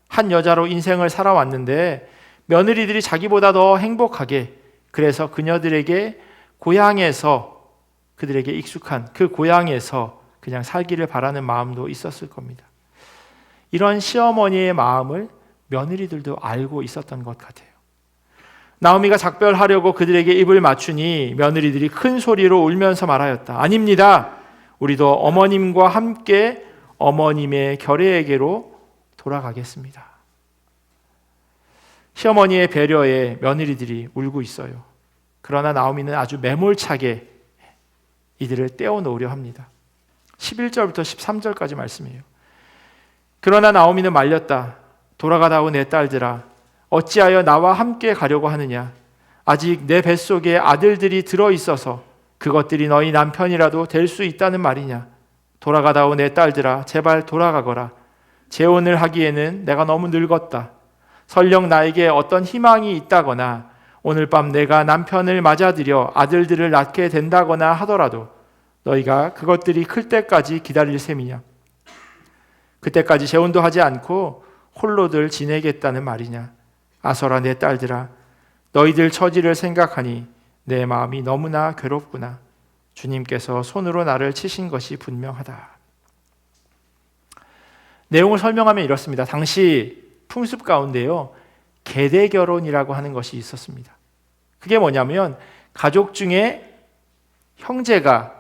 한 여자로 인생을 살아왔는데 며느리들이 자기보다 더 행복하게, 그래서 그녀들에게 고향에서, 그들에게 익숙한 그 고향에서 그냥 살기를 바라는 마음도 있었을 겁니다. 이런 시어머니의 마음을 며느리들도 알고 있었던 것 같아요. 나오미가 작별하려고 그들에게 입을 맞추니 며느리들이 큰 소리로 울면서 말하였다. 아닙니다. 우리도 어머님과 함께 어머님의 결례에게로 돌아가겠습니다. 시어머니의 배려에 며느리들이 울고 있어요. 그러나 나오미는 아주 매몰차게 이들을 떼어놓으려 합니다. 11절부터 13절까지 말씀이에요. 그러나 나오미는 말렸다. 돌아가다오 내 딸들아, 어찌하여 나와 함께 가려고 하느냐? 아직 내 뱃속에 아들들이 들어있어서 그것들이 너희 남편이라도 될 수 있다는 말이냐? 돌아가다오 내 딸들아, 제발 돌아가거라. 재혼을 하기에는 내가 너무 늙었다. 설령 나에게 어떤 희망이 있다거나 오늘 밤 내가 남편을 맞아들여 아들들을 낳게 된다거나 하더라도 너희가 그것들이 클 때까지 기다릴 셈이냐? 그때까지 재혼도 하지 않고 홀로들 지내겠다는 말이냐? 아서라 내 딸들아, 너희들 처지를 생각하니 내 마음이 너무나 괴롭구나. 주님께서 손으로 나를 치신 것이 분명하다. 내용을 설명하면 이렇습니다. 당시 풍습 가운데요, 계대 결혼이라고 하는 것이 있었습니다. 그게 뭐냐면 가족 중에 형제가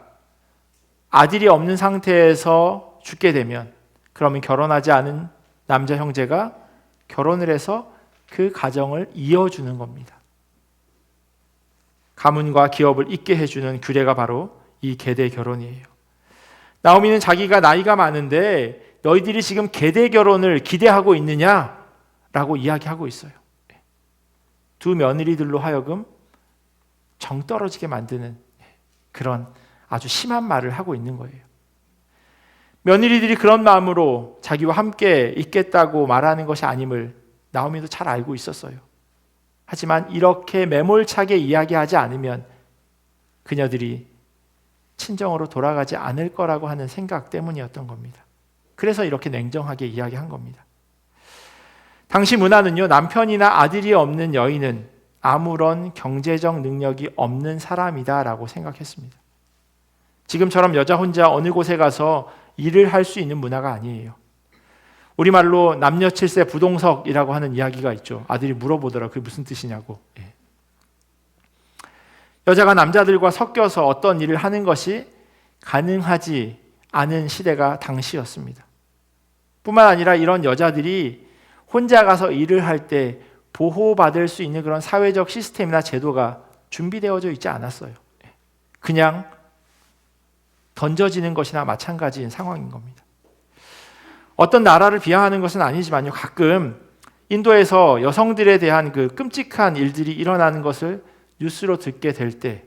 아들이 없는 상태에서 죽게 되면 그러면 결혼하지 않은 남자 형제가 결혼을 해서 그 가정을 이어주는 겁니다. 가문과 기업을 잇게 해주는 규례가 바로 이 계대 결혼이에요. 나오미는 자기가 나이가 많은데 너희들이 지금 계대 결혼을 기대하고 있느냐라고 이야기하고 있어요. 두 며느리들로 하여금 정 떨어지게 만드는 그런 아주 심한 말을 하고 있는 거예요. 며느리들이 그런 마음으로 자기와 함께 있겠다고 말하는 것이 아님을 나오미도 잘 알고 있었어요. 하지만 이렇게 매몰차게 이야기하지 않으면 그녀들이 친정으로 돌아가지 않을 거라고 하는 생각 때문이었던 겁니다. 그래서 이렇게 냉정하게 이야기한 겁니다. 당시 문화는요, 남편이나 아들이 없는 여인은 아무런 경제적 능력이 없는 사람이다라고 생각했습니다. 지금처럼 여자 혼자 어느 곳에 가서 일을 할 수 있는 문화가 아니에요. 우리말로 남녀 7세 부동석이라고 하는 이야기가 있죠. 아들이 물어보더라. 그게 무슨 뜻이냐고. 여자가 남자들과 섞여서 어떤 일을 하는 것이 가능하지 않은 시대가 당시였습니다. 뿐만 아니라 이런 여자들이 혼자 가서 일을 할 때 보호받을 수 있는 그런 사회적 시스템이나 제도가 준비되어져 있지 않았어요. 그냥 던져지는 것이나 마찬가지인 상황인 겁니다. 어떤 나라를 비하하는 것은 아니지만요, 가끔 인도에서 여성들에 대한 그 끔찍한 일들이 일어나는 것을 뉴스로 듣게 될 때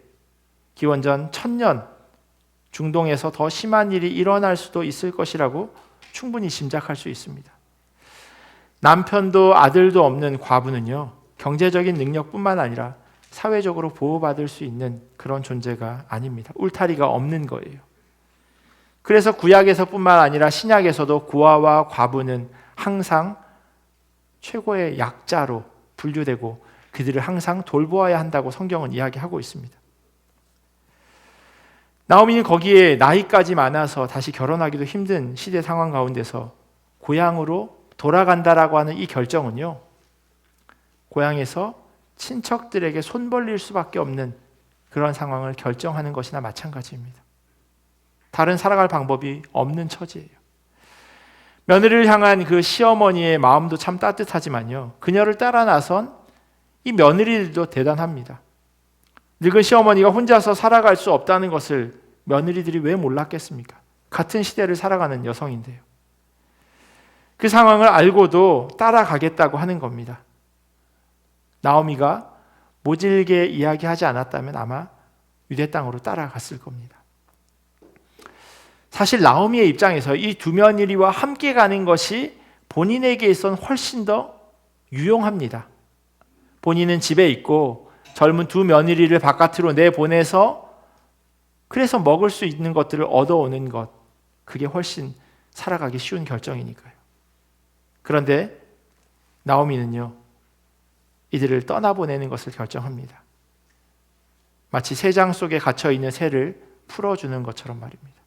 기원전 1000년 중동에서 더 심한 일이 일어날 수도 있을 것이라고 충분히 짐작할 수 있습니다. 남편도 아들도 없는 과부는요, 경제적인 능력뿐만 아니라 사회적으로 보호받을 수 있는 그런 존재가 아닙니다. 울타리가 없는 거예요. 그래서 구약에서뿐만 아니라 신약에서도 고아와 과부는 항상 최고의 약자로 분류되고 그들을 항상 돌보아야 한다고 성경은 이야기하고 있습니다. 나오미는 거기에 나이까지 많아서 다시 결혼하기도 힘든 시대 상황 가운데서 고향으로 돌아간다라고 하는 이 결정은요, 고향에서 친척들에게 손 벌릴 수밖에 없는 그런 상황을 결정하는 것이나 마찬가지입니다. 다른 살아갈 방법이 없는 처지예요. 며느리를 향한 그 시어머니의 마음도 참 따뜻하지만요, 그녀를 따라 나선 이 며느리들도 대단합니다. 늙은 시어머니가 혼자서 살아갈 수 없다는 것을 며느리들이 왜 몰랐겠습니까? 같은 시대를 살아가는 여성인데요. 그 상황을 알고도 따라가겠다고 하는 겁니다. 나오미가 모질게 이야기하지 않았다면 아마 유대 땅으로 따라갔을 겁니다. 사실 나오미의 입장에서 이 두 며느리와 함께 가는 것이 본인에게 있어서는 훨씬 더 유용합니다. 본인은 집에 있고 젊은 두 며느리를 바깥으로 내보내서 그래서 먹을 수 있는 것들을 얻어오는 것, 그게 훨씬 살아가기 쉬운 결정이니까요. 그런데 나오미는요, 이들을 떠나보내는 것을 결정합니다. 마치 새장 속에 갇혀있는 새를 풀어주는 것처럼 말입니다.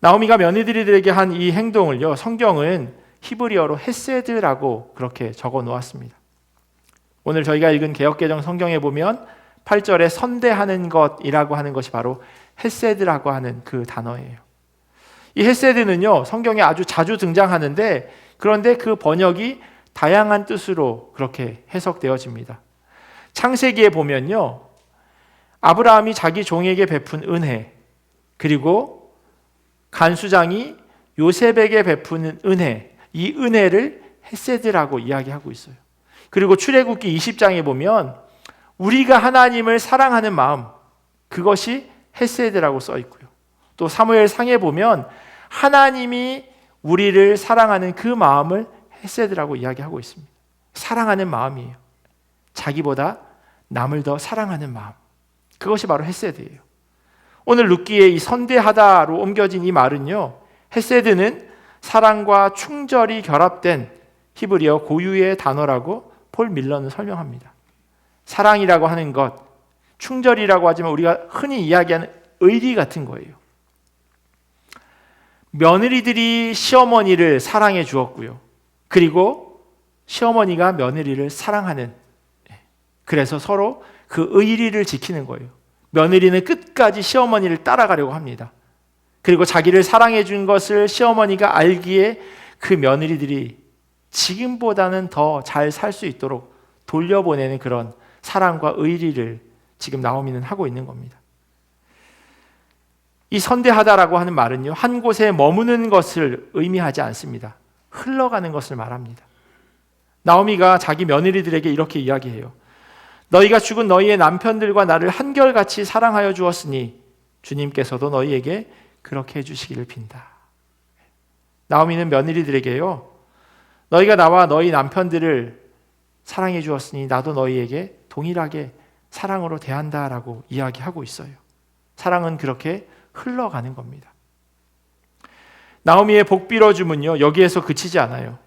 나오미가 며느리들에게 한 이 행동을요, 성경은 히브리어로 헤세드라고 그렇게 적어 놓았습니다. 오늘 저희가 읽은 개역개정 성경에 보면 8절에 선대하는 것이라고 하는 것이 바로 헤세드라고 하는 그 단어예요. 이 헤세드는요, 성경에 아주 자주 등장하는데, 그런데 그 번역이 다양한 뜻으로 그렇게 해석되어집니다. 창세기에 보면요, 아브라함이 자기 종에게 베푼 은혜, 그리고 간수장이 요셉에게 베푸는 은혜, 이 은혜를 헤세드라고 이야기하고 있어요. 그리고 출애굽기 20장에 보면 우리가 하나님을 사랑하는 마음, 그것이 헤세드라고 써 있고요. 또 사무엘상에 보면 하나님이 우리를 사랑하는 그 마음을 헤세드라고 이야기하고 있습니다. 사랑하는 마음이에요. 자기보다 남을 더 사랑하는 마음, 그것이 바로 헤세드예요. 오늘 룻기의 이 선대하다로 옮겨진 이 말은요, 헤세드는 사랑과 충절이 결합된 히브리어 고유의 단어라고 폴 밀러는 설명합니다. 사랑이라고 하는 것, 충절이라고 하지만 우리가 흔히 이야기하는 의리 같은 거예요. 며느리들이 시어머니를 사랑해 주었고요, 그리고 시어머니가 며느리를 사랑하는, 그래서 서로 그 의리를 지키는 거예요. 며느리는 끝까지 시어머니를 따라가려고 합니다. 그리고 자기를 사랑해 준 것을 시어머니가 알기에 그 며느리들이 지금보다는 더 잘 살 수 있도록 돌려보내는 그런 사랑과 의리를 지금 나오미는 하고 있는 겁니다. 이 선대하다라고 하는 말은요, 한 곳에 머무는 것을 의미하지 않습니다. 흘러가는 것을 말합니다. 나오미가 자기 며느리들에게 이렇게 이야기해요. 너희가 죽은 너희의 남편들과 나를 한결같이 사랑하여 주었으니 주님께서도 너희에게 그렇게 해주시기를 빈다. 나오미는 며느리들에게요, 너희가 나와 너희 남편들을 사랑해 주었으니 나도 너희에게 동일하게 사랑으로 대한다라고 이야기하고 있어요. 사랑은 그렇게 흘러가는 겁니다. 나오미의 복 빌어줌은요, 여기에서 그치지 않아요.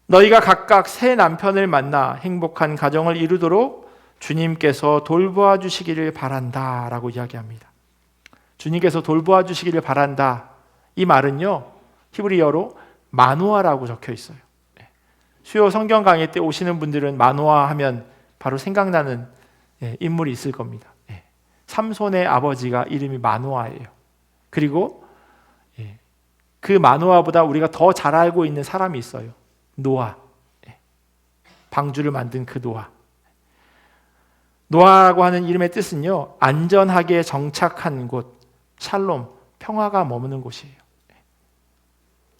너희가 각각 새 남편을 만나 행복한 가정을 이루도록 주님께서 돌보아 주시기를 바란다 라고 이야기합니다. 주님께서 돌보아 주시기를 바란다, 이 말은요, 히브리어로 마노아라고 적혀 있어요. 수요 성경 강의 때 오시는 분들은 마노아 하면 바로 생각나는 인물이 있을 겁니다. 삼손의 아버지가 이름이 마노아예요. 그리고 그 마노아보다 우리가 더 잘 알고 있는 사람이 있어요. 노아. 방주를 만든 그 노아. 노아라고 하는 이름의 뜻은요, 안전하게 정착한 곳, 샬롬, 평화가 머무는 곳이에요.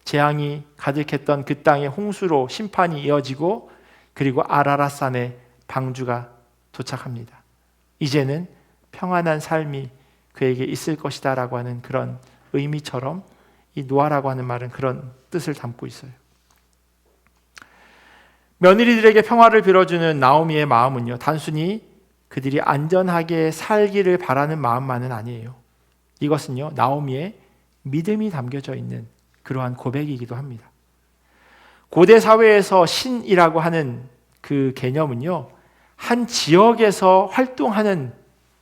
재앙이 가득했던 그 땅에 홍수로 심판이 이어지고, 그리고 아라랏산에 방주가 도착합니다. 이제는 평안한 삶이 그에게 있을 것이다 라고 하는 그런 의미처럼 이 노아라고 하는 말은 그런 뜻을 담고 있어요. 며느리들에게 평화를 빌어주는 나오미의 마음은요, 단순히 그들이 안전하게 살기를 바라는 마음만은 아니에요. 이것은요, 나오미의 믿음이 담겨져 있는 그러한 고백이기도 합니다. 고대 사회에서 신이라고 하는 그 개념은요, 한 지역에서 활동하는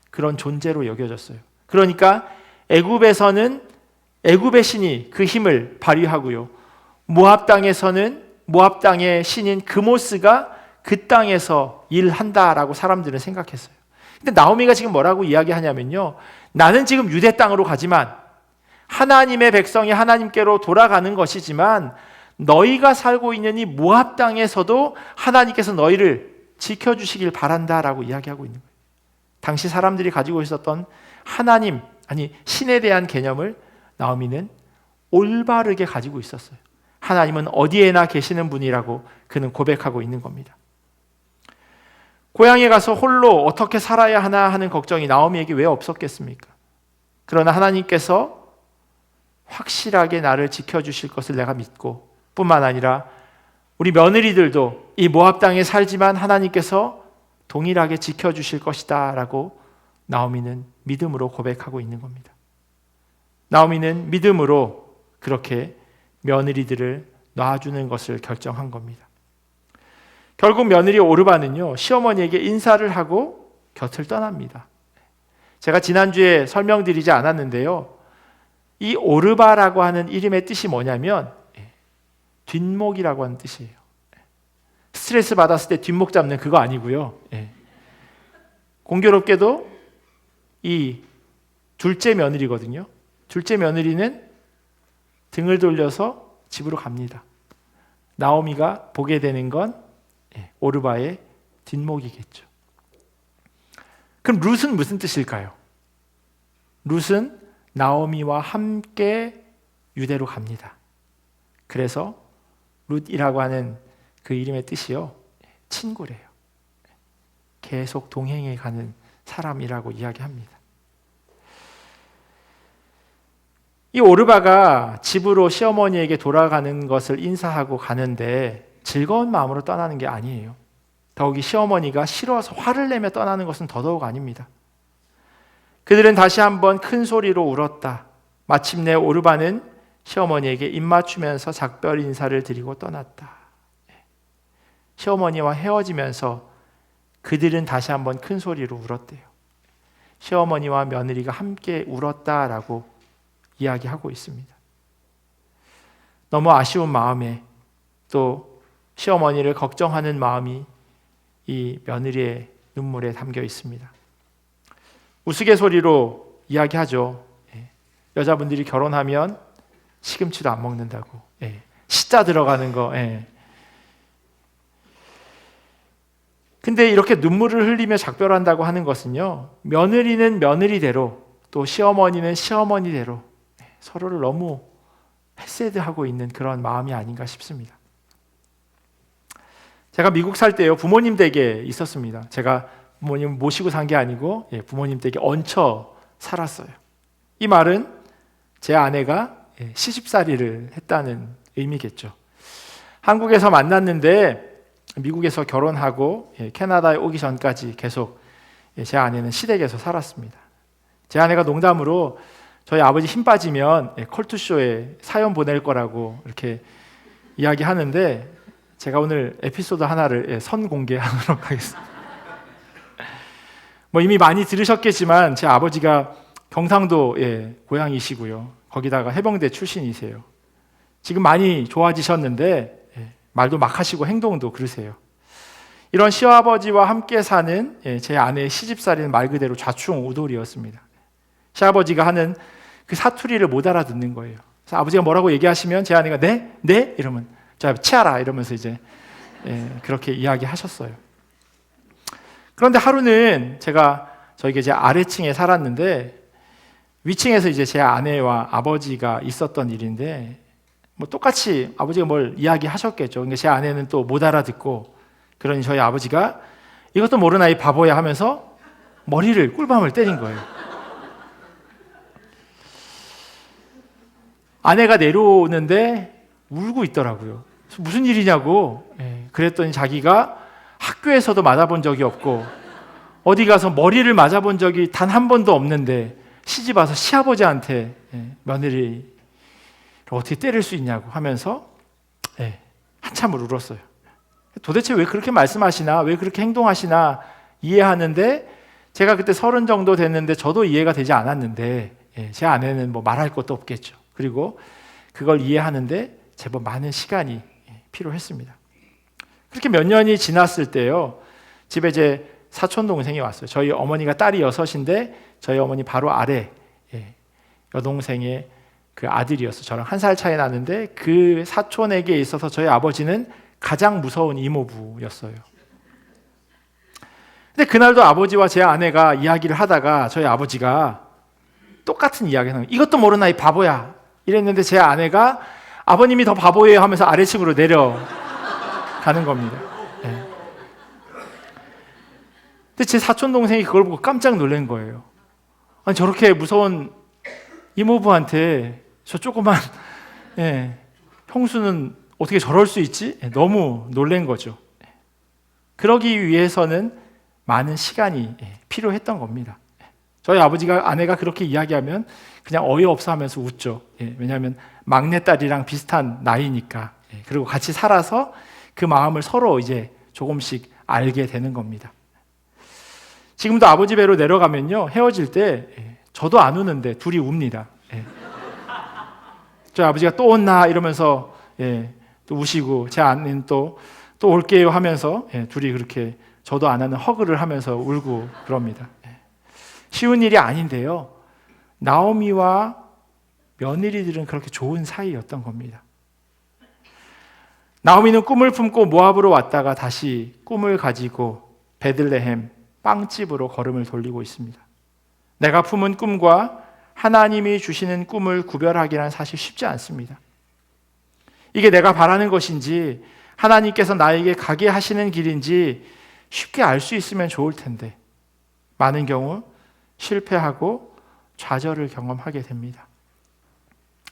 그런 존재로 여겨졌어요. 그러니까 애굽에서는 애굽의 신이 그 힘을 발휘하고요, 모압 땅에서는 모압 땅의 신인 그모스가 그 땅에서 일한다라고 사람들은 생각했어요. 근데 나오미가 지금 뭐라고 이야기하냐면요, 나는 지금 유대 땅으로 가지만 하나님의 백성이 하나님께로 돌아가는 것이지만 너희가 살고 있는 이 모압 땅에서도 하나님께서 너희를 지켜주시길 바란다라고 이야기하고 있는 거예요. 당시 사람들이 가지고 있었던 하나님, 아니 신에 대한 개념을 나오미는 올바르게 가지고 있었어요. 하나님은 어디에나 계시는 분이라고 그는 고백하고 있는 겁니다. 고향에 가서 홀로 어떻게 살아야 하나 하는 걱정이 나오미에게 왜 없었겠습니까? 그러나 하나님께서 확실하게 나를 지켜주실 것을 내가 믿고, 뿐만 아니라 우리 며느리들도 이 모압 땅에 살지만 하나님께서 동일하게 지켜주실 것이다 라고 나오미는 믿음으로 고백하고 있는 겁니다. 나오미는 믿음으로 그렇게 며느리들을 놔주는 것을 결정한 겁니다. 결국 며느리 오르바는요, 시어머니에게 인사를 하고 곁을 떠납니다. 제가 지난주에 설명드리지 않았는데요, 이 오르바라고 하는 이름의 뜻이 뭐냐면 뒷목이라고 하는 뜻이에요. 스트레스 받았을 때 뒷목 잡는 그거 아니고요. 공교롭게도 이 둘째 며느리거든요. 둘째 며느리는 등을 돌려서 집으로 갑니다. 나오미가 보게 되는 건 오르바의 뒷목이겠죠. 그럼 룻은 무슨 뜻일까요? 룻은 나오미와 함께 유대로 갑니다. 그래서 룻이라고 하는 그 이름의 뜻이요, 친구래요. 계속 동행해 가는 사람이라고 이야기합니다. 이 오르바가 집으로 시어머니에게 돌아가는 것을 인사하고 가는데 즐거운 마음으로 떠나는 게 아니에요. 더욱이 시어머니가 싫어서 화를 내며 떠나는 것은 더더욱 아닙니다. 그들은 다시 한번 큰 소리로 울었다. 마침내 오르바는 시어머니에게 입맞추면서 작별 인사를 드리고 떠났다. 시어머니와 헤어지면서 그들은 다시 한번 큰 소리로 울었대요. 시어머니와 며느리가 함께 울었다라고 이야기하고 있습니다. 너무 아쉬운 마음에 또 시어머니를 걱정하는 마음이 이 며느리의 눈물에 담겨 있습니다. 우스갯소리로 이야기하죠. 여자분들이 결혼하면 시금치도 안 먹는다고. 시자 들어가는 거. 근데 이렇게 눈물을 흘리며 작별한다고 하는 것은요, 며느리는 며느리대로 또 시어머니는 시어머니대로 서로를 너무 헤세드하고 있는 그런 마음이 아닌가 싶습니다. 제가 미국 살 때요, 부모님 댁에 있었습니다. 제가 부모님 모시고 산 게 아니고 부모님 댁에 얹혀 살았어요. 이 말은 제 아내가 시집살이를 했다는 의미겠죠. 한국에서 만났는데 미국에서 결혼하고 캐나다에 오기 전까지 계속 제 아내는 시댁에서 살았습니다. 제 아내가 농담으로 저희 아버지 힘 빠지면 컬투쇼에 사연 보낼 거라고 이렇게 이야기하는데, 제가 오늘 에피소드 하나를 선공개하도록 하겠습니다. 뭐 이미 많이 들으셨겠지만 제 아버지가 경상도 고향이시고요, 거기다가 해병대 출신이세요. 지금 많이 좋아지셨는데 말도 막 하시고 행동도 그러세요. 이런 시아버지와 함께 사는 제 아내의 시집살이는 말 그대로 좌충우돌이었습니다. 시아버지가 하는 그 사투리를 못 알아듣는 거예요. 그래서 아버지가 뭐라고 얘기하시면 제 아내가 네? 네? 이러면 자, 치아라 이러면서 이제 그렇게 이야기하셨어요. 그런데 하루는 제가 저희 이제 아래층에 살았는데 위층에서 이제 제 아내와 아버지가 있었던 일인데, 뭐 똑같이 아버지가 뭘 이야기하셨겠죠. 그러니까 제 아내는 또 못 알아듣고, 그러니 저희 아버지가 이것도 모르나 이 바보야 하면서 머리를 꿀밤을 때린 거예요. 아내가 내려오는데 울고 있더라고요. 무슨 일이냐고. 그랬더니 자기가 학교에서도 맞아본 적이 없고 어디 가서 머리를 맞아본 적이 단 한 번도 없는데 시집 와서 시아버지한테 며느리를 어떻게 때릴 수 있냐고 하면서 한참을 울었어요. 도대체 왜 그렇게 말씀하시나, 왜 그렇게 행동하시나 이해하는데, 제가 그때 30 정도 됐는데 저도 이해가 되지 않았는데 제 아내는 뭐 말할 것도 없겠죠. 그리고 그걸 이해하는데 제법 많은 시간이 필요했습니다. 그렇게 몇 년이 지났을 때요, 집에 제 사촌 동생이 왔어요. 저희 어머니가 딸이 6인데 저희 어머니 바로 아래 여동생의 그 아들이었어요. 저랑 1살 차이 나는데 그 사촌에게 있어서 저희 아버지는 가장 무서운 이모부였어요. 근데 그날도 아버지와 제 아내가 이야기를 하다가 저희 아버지가 똑같은 이야기를 하는 거예요. 이것도 모르나 이 바보야 이랬는데 제 아내가 아버님이 더 바보예요 하면서 아래층으로 내려가는 겁니다. 네. 근데 제 사촌 동생이 그걸 보고 깜짝 놀란 거예요. 아니 저렇게 무서운 이모부한테 저 조그만 형수는 어떻게 저럴 수 있지? 너무 놀란 거죠. 그러기 위해서는 많은 시간이 필요했던 겁니다. 저희 아버지가 아내가 그렇게 이야기하면 그냥 어이없어 하면서 웃죠. 왜냐하면 막내딸이랑 비슷한 나이니까. 그리고 같이 살아서 그 마음을 서로 이제 조금씩 알게 되는 겁니다. 지금도 아버지 배로 내려가면요, 헤어질 때 저도 안 우는데 둘이 웁니다. 저희 아버지가 또 온나 이러면서 또 우시고 제 아내는 또 올게요 하면서 둘이 그렇게 저도 안 하는 허그를 하면서 울고 그럽니다. 쉬운 일이 아닌데요, 나오미와 며느리들은 그렇게 좋은 사이였던 겁니다. 나오미는 꿈을 품고 모압으로 왔다가 다시 꿈을 가지고 베들레헴 빵집으로 걸음을 돌리고 있습니다. 내가 품은 꿈과 하나님이 주시는 꿈을 구별하기란 사실 쉽지 않습니다. 이게 내가 바라는 것인지 하나님께서 나에게 가게 하시는 길인지 쉽게 알 수 있으면 좋을 텐데 많은 경우 실패하고 좌절을 경험하게 됩니다.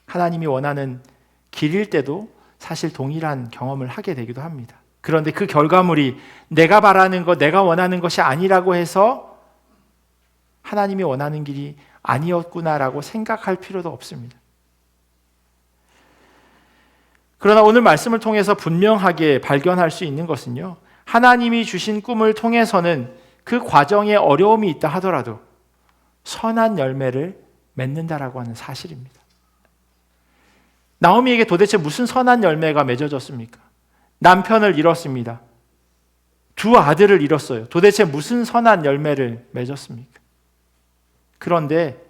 하나님이 원하는 길일 때도 사실 동일한 경험을 하게 되기도 합니다. 그런데 그 결과물이 내가 바라는 것, 내가 원하는 것이 아니라고 해서 하나님이 원하는 길이 아니었구나라고 생각할 필요도 없습니다. 그러나 오늘 말씀을 통해서 분명하게 발견할 수 있는 것은요, 하나님이 주신 꿈을 통해서는 그 과정에 어려움이 있다 하더라도 선한 열매를 맺는다라고 하는 사실입니다. 나오미에게 도대체 무슨 선한 열매가 맺어졌습니까? 남편을 잃었습니다. 두 아들을 잃었어요. 도대체 무슨 선한 열매를 맺었습니까? 그런데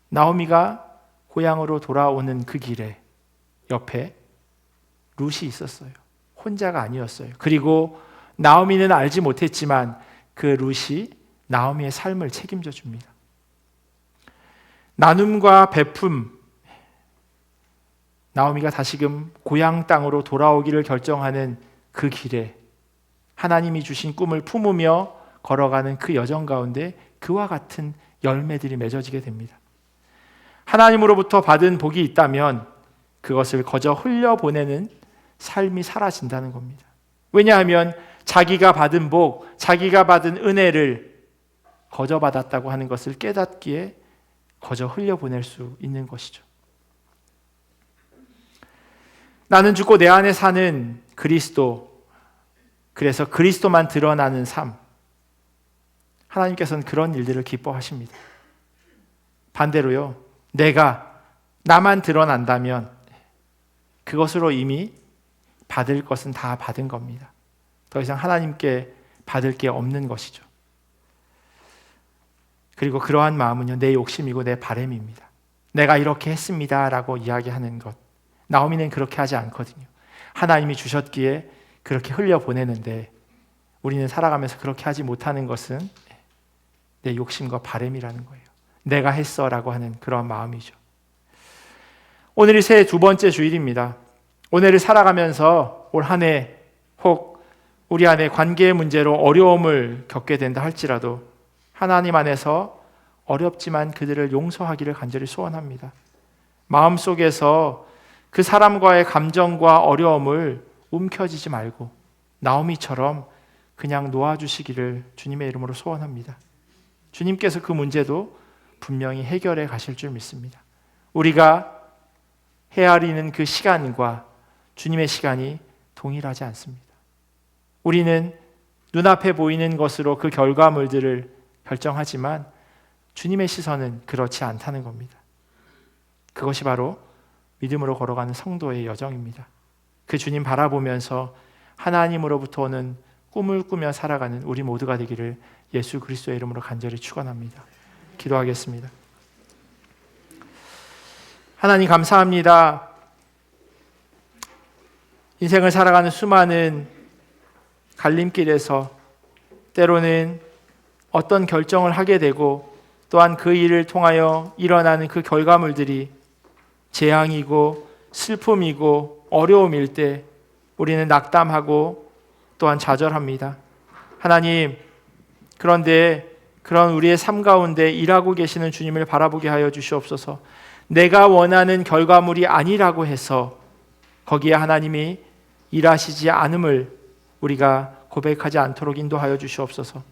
나오미가 고향으로 돌아오는 그 길에 옆에 룻이 있었어요. 혼자가 아니었어요. 그리고 나오미는 알지 못했지만 그 룻이 나오미의 삶을 책임져 줍니다. 나눔과 베품, 나오미가 다시금 고향 땅으로 돌아오기를 결정하는 그 길에 하나님이 주신 꿈을 품으며 걸어가는 그 여정 가운데 그와 같은 열매들이 맺어지게 됩니다. 하나님으로부터 받은 복이 있다면 그것을 거저 흘려보내는 삶이 사라진다는 겁니다. 왜냐하면 자기가 받은 복, 자기가 받은 은혜를 거저 받았다고 하는 것을 깨닫기에 거저 흘려보낼 수 있는 것이죠. 나는 죽고 내 안에 사는 그리스도, 그래서 그리스도만 드러나는 삶, 하나님께서는 그런 일들을 기뻐하십니다. 반대로요, 나만 드러난다면 그것으로 이미 받을 것은 다 받은 겁니다. 더 이상 하나님께 받을 게 없는 것이죠. 그리고 그러한 마음은요, 내 욕심이고 내 바람입니다. 내가 이렇게 했습니다 라고 이야기하는 것, 나오미는 그렇게 하지 않거든요. 하나님이 주셨기에 그렇게 흘려보내는데 우리는 살아가면서 그렇게 하지 못하는 것은 내 욕심과 바람이라는 거예요. 내가 했어 라고 하는 그런 마음이죠. 오늘이 새해 두 번째 주일입니다. 오늘을 살아가면서 올 한 해 혹 우리 안에 관계의 문제로 어려움을 겪게 된다 할지라도 하나님 안에서 어렵지만 그들을 용서하기를 간절히 소원합니다. 마음속에서 그 사람과의 감정과 어려움을 움켜쥐지 말고 나오미처럼 그냥 놓아주시기를 주님의 이름으로 소원합니다. 주님께서 그 문제도 분명히 해결해 가실 줄 믿습니다. 우리가 헤아리는 그 시간과 주님의 시간이 동일하지 않습니다. 우리는 눈앞에 보이는 것으로 그 결과물들을 결정하지만 주님의 시선은 그렇지 않다는 겁니다. 그것이 바로 믿음으로 걸어가는 성도의 여정입니다. 그 주님 바라보면서 하나님으로부터 오는 꿈을 꾸며 살아가는 우리 모두가 되기를 예수 그리스도의 이름으로 간절히 축원합니다. 기도하겠습니다. 하나님 감사합니다. 인생을 살아가는 수많은 갈림길에서 때로는 어떤 결정을 하게 되고 또한 그 일을 통하여 일어나는 그 결과물들이 재앙이고 슬픔이고 어려움일 때 우리는 낙담하고 또한 좌절합니다. 하나님, 그런데 그런 우리의 삶 가운데 일하고 계시는 주님을 바라보게 하여 주시옵소서. 내가 원하는 결과물이 아니라고 해서 거기에 하나님이 일하시지 않음을 우리가 고백하지 않도록 인도하여 주시옵소서.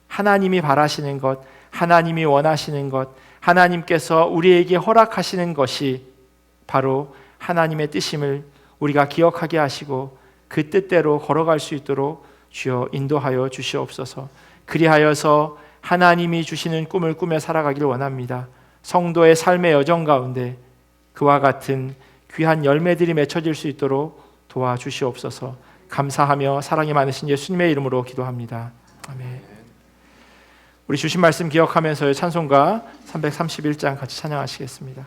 하나님이 바라시는 것, 하나님이 원하시는 것, 하나님께서 우리에게 허락하시는 것이 바로 하나님의 뜻임을 우리가 기억하게 하시고 그 뜻대로 걸어갈 수 있도록 주여 인도하여 주시옵소서. 그리하여서 하나님이 주시는 꿈을 꾸며 살아가길 원합니다. 성도의 삶의 여정 가운데 그와 같은 귀한 열매들이 맺혀질 수 있도록 도와주시옵소서. 감사하며 사랑이 많으신 예수님의 이름으로 기도합니다. 아멘. 우리 주신 말씀 기억하면서 찬송가 331장 같이 찬양하시겠습니다.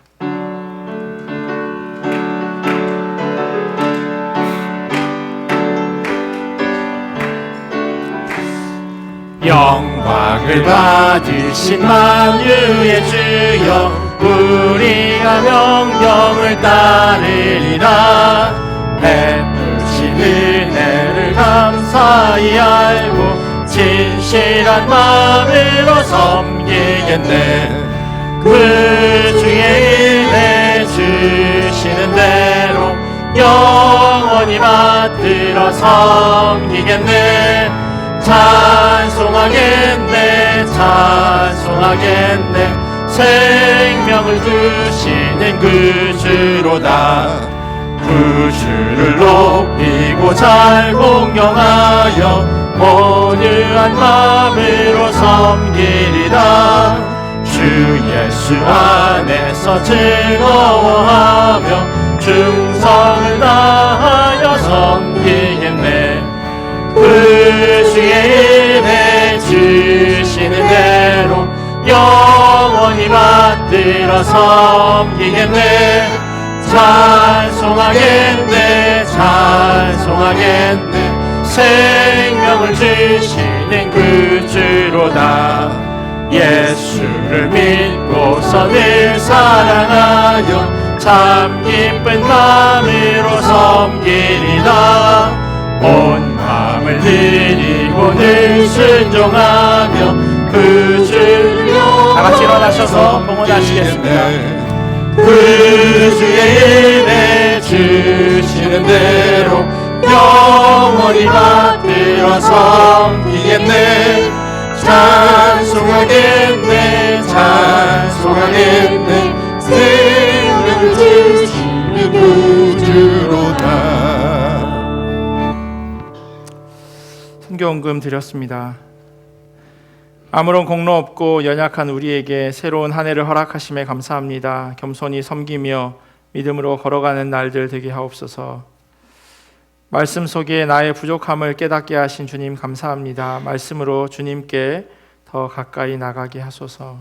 영광을 받으신 만유의 주여, 우리가 명령을 따르리라. 베푸신 은혜를 감사히 알고 진실한 마음으로 섬기겠네. 그 주의 은혜 주시는 대로 영원히 받들어 섬기겠네. 찬송하겠네, 찬송하겠네. 생명을 주시는 그 주로다. 그 주를 높이고 잘 공경하여 온유한 마음으로 섬기리다. 주 예수 안에서 즐거워하며 충성을 다하여 섬기겠네. 그 주의 은혜 주시는 대로 영원히 받들어 섬기겠네. 찬송하겠네, 찬송하겠네. 생명을 주시는 그 주로다. 예수를 믿고서 늘 사랑하여 참 기쁜 마음으로 섬기리다. 온 마음을 드리고 늘 순종하며 그 주를 다같이 일어나셔서 봉헌하시겠습니다. 그 주의 은혜 주시는 대로 영원히 받들어 섬기겠네. 찬송하겠네, 찬송하겠네. 생명을 주시는 구주로다. 선교헌금 드렸습니다. 아무런 공로 없고 연약한 우리에게 새로운 한 해를 허락하심에 감사합니다. 겸손히 섬기며 믿음으로 걸어가는 날들 되게 하옵소서. 말씀 속에 나의 부족함을 깨닫게 하신 주님 감사합니다. 말씀으로 주님께 더 가까이 나가게 하소서.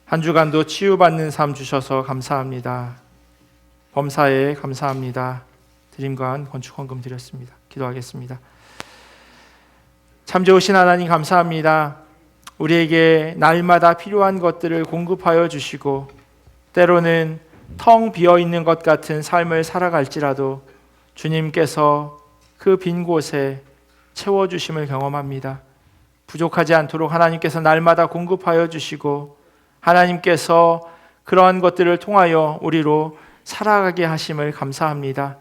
한 주간도 치유받는 삶 주셔서 감사합니다. 범사에 감사합니다. 드림관 건축헌금 드렸습니다. 기도하겠습니다. 참 좋으신 하나님 감사합니다. 우리에게 날마다 필요한 것들을 공급하여 주시고 때로는 텅 비어있는 것 같은 삶을 살아갈지라도 주님께서 그 빈 곳에 채워주심을 경험합니다. 부족하지 않도록 하나님께서 날마다 공급하여 주시고 하나님께서 그러한 것들을 통하여 우리로 살아가게 하심을 감사합니다.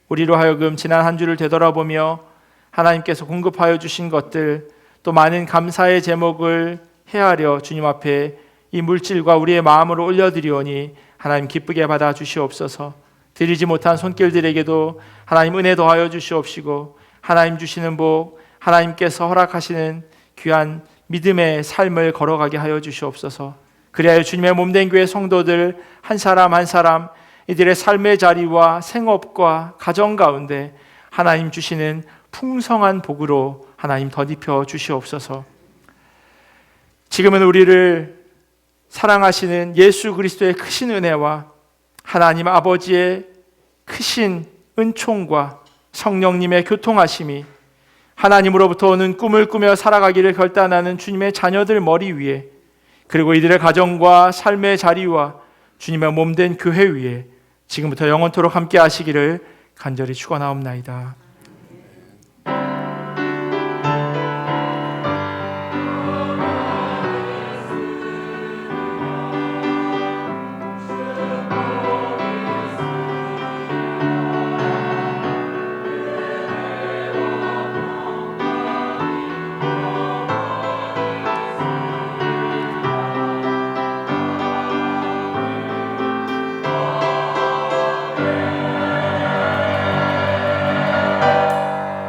우리로 하여금 지난 한 주를 되돌아보며 하나님께서 공급하여 주신 것들 또 많은 감사의 제목을 헤아려 주님 앞에 이 물질과 우리의 마음으로 올려드리오니 하나님 기쁘게 받아 주시옵소서. 드리지 못한 손길들에게도 하나님 은혜 더하여 주시옵시고 하나님 주시는 복, 하나님께서 허락하시는 귀한 믿음의 삶을 걸어가게 하여 주시옵소서. 그리하여 주님의 몸된 교회 성도들 한 사람 한 사람 이들의 삶의 자리와 생업과 가정 가운데 하나님 주시는 풍성한 복으로 하나님 덧입혀 주시옵소서. 지금은 우리를 사랑하시는 예수 그리스도의 크신 은혜와 하나님 아버지의 크신 은총과 성령님의 교통하심이 하나님으로부터 오는 꿈을 꾸며 살아가기를 결단하는 주님의 자녀들 머리 위에, 그리고 이들의 가정과 삶의 자리와 주님의 몸된 교회 위에 지금부터 영원토록 함께 하시기를 간절히 축원하옵나이다.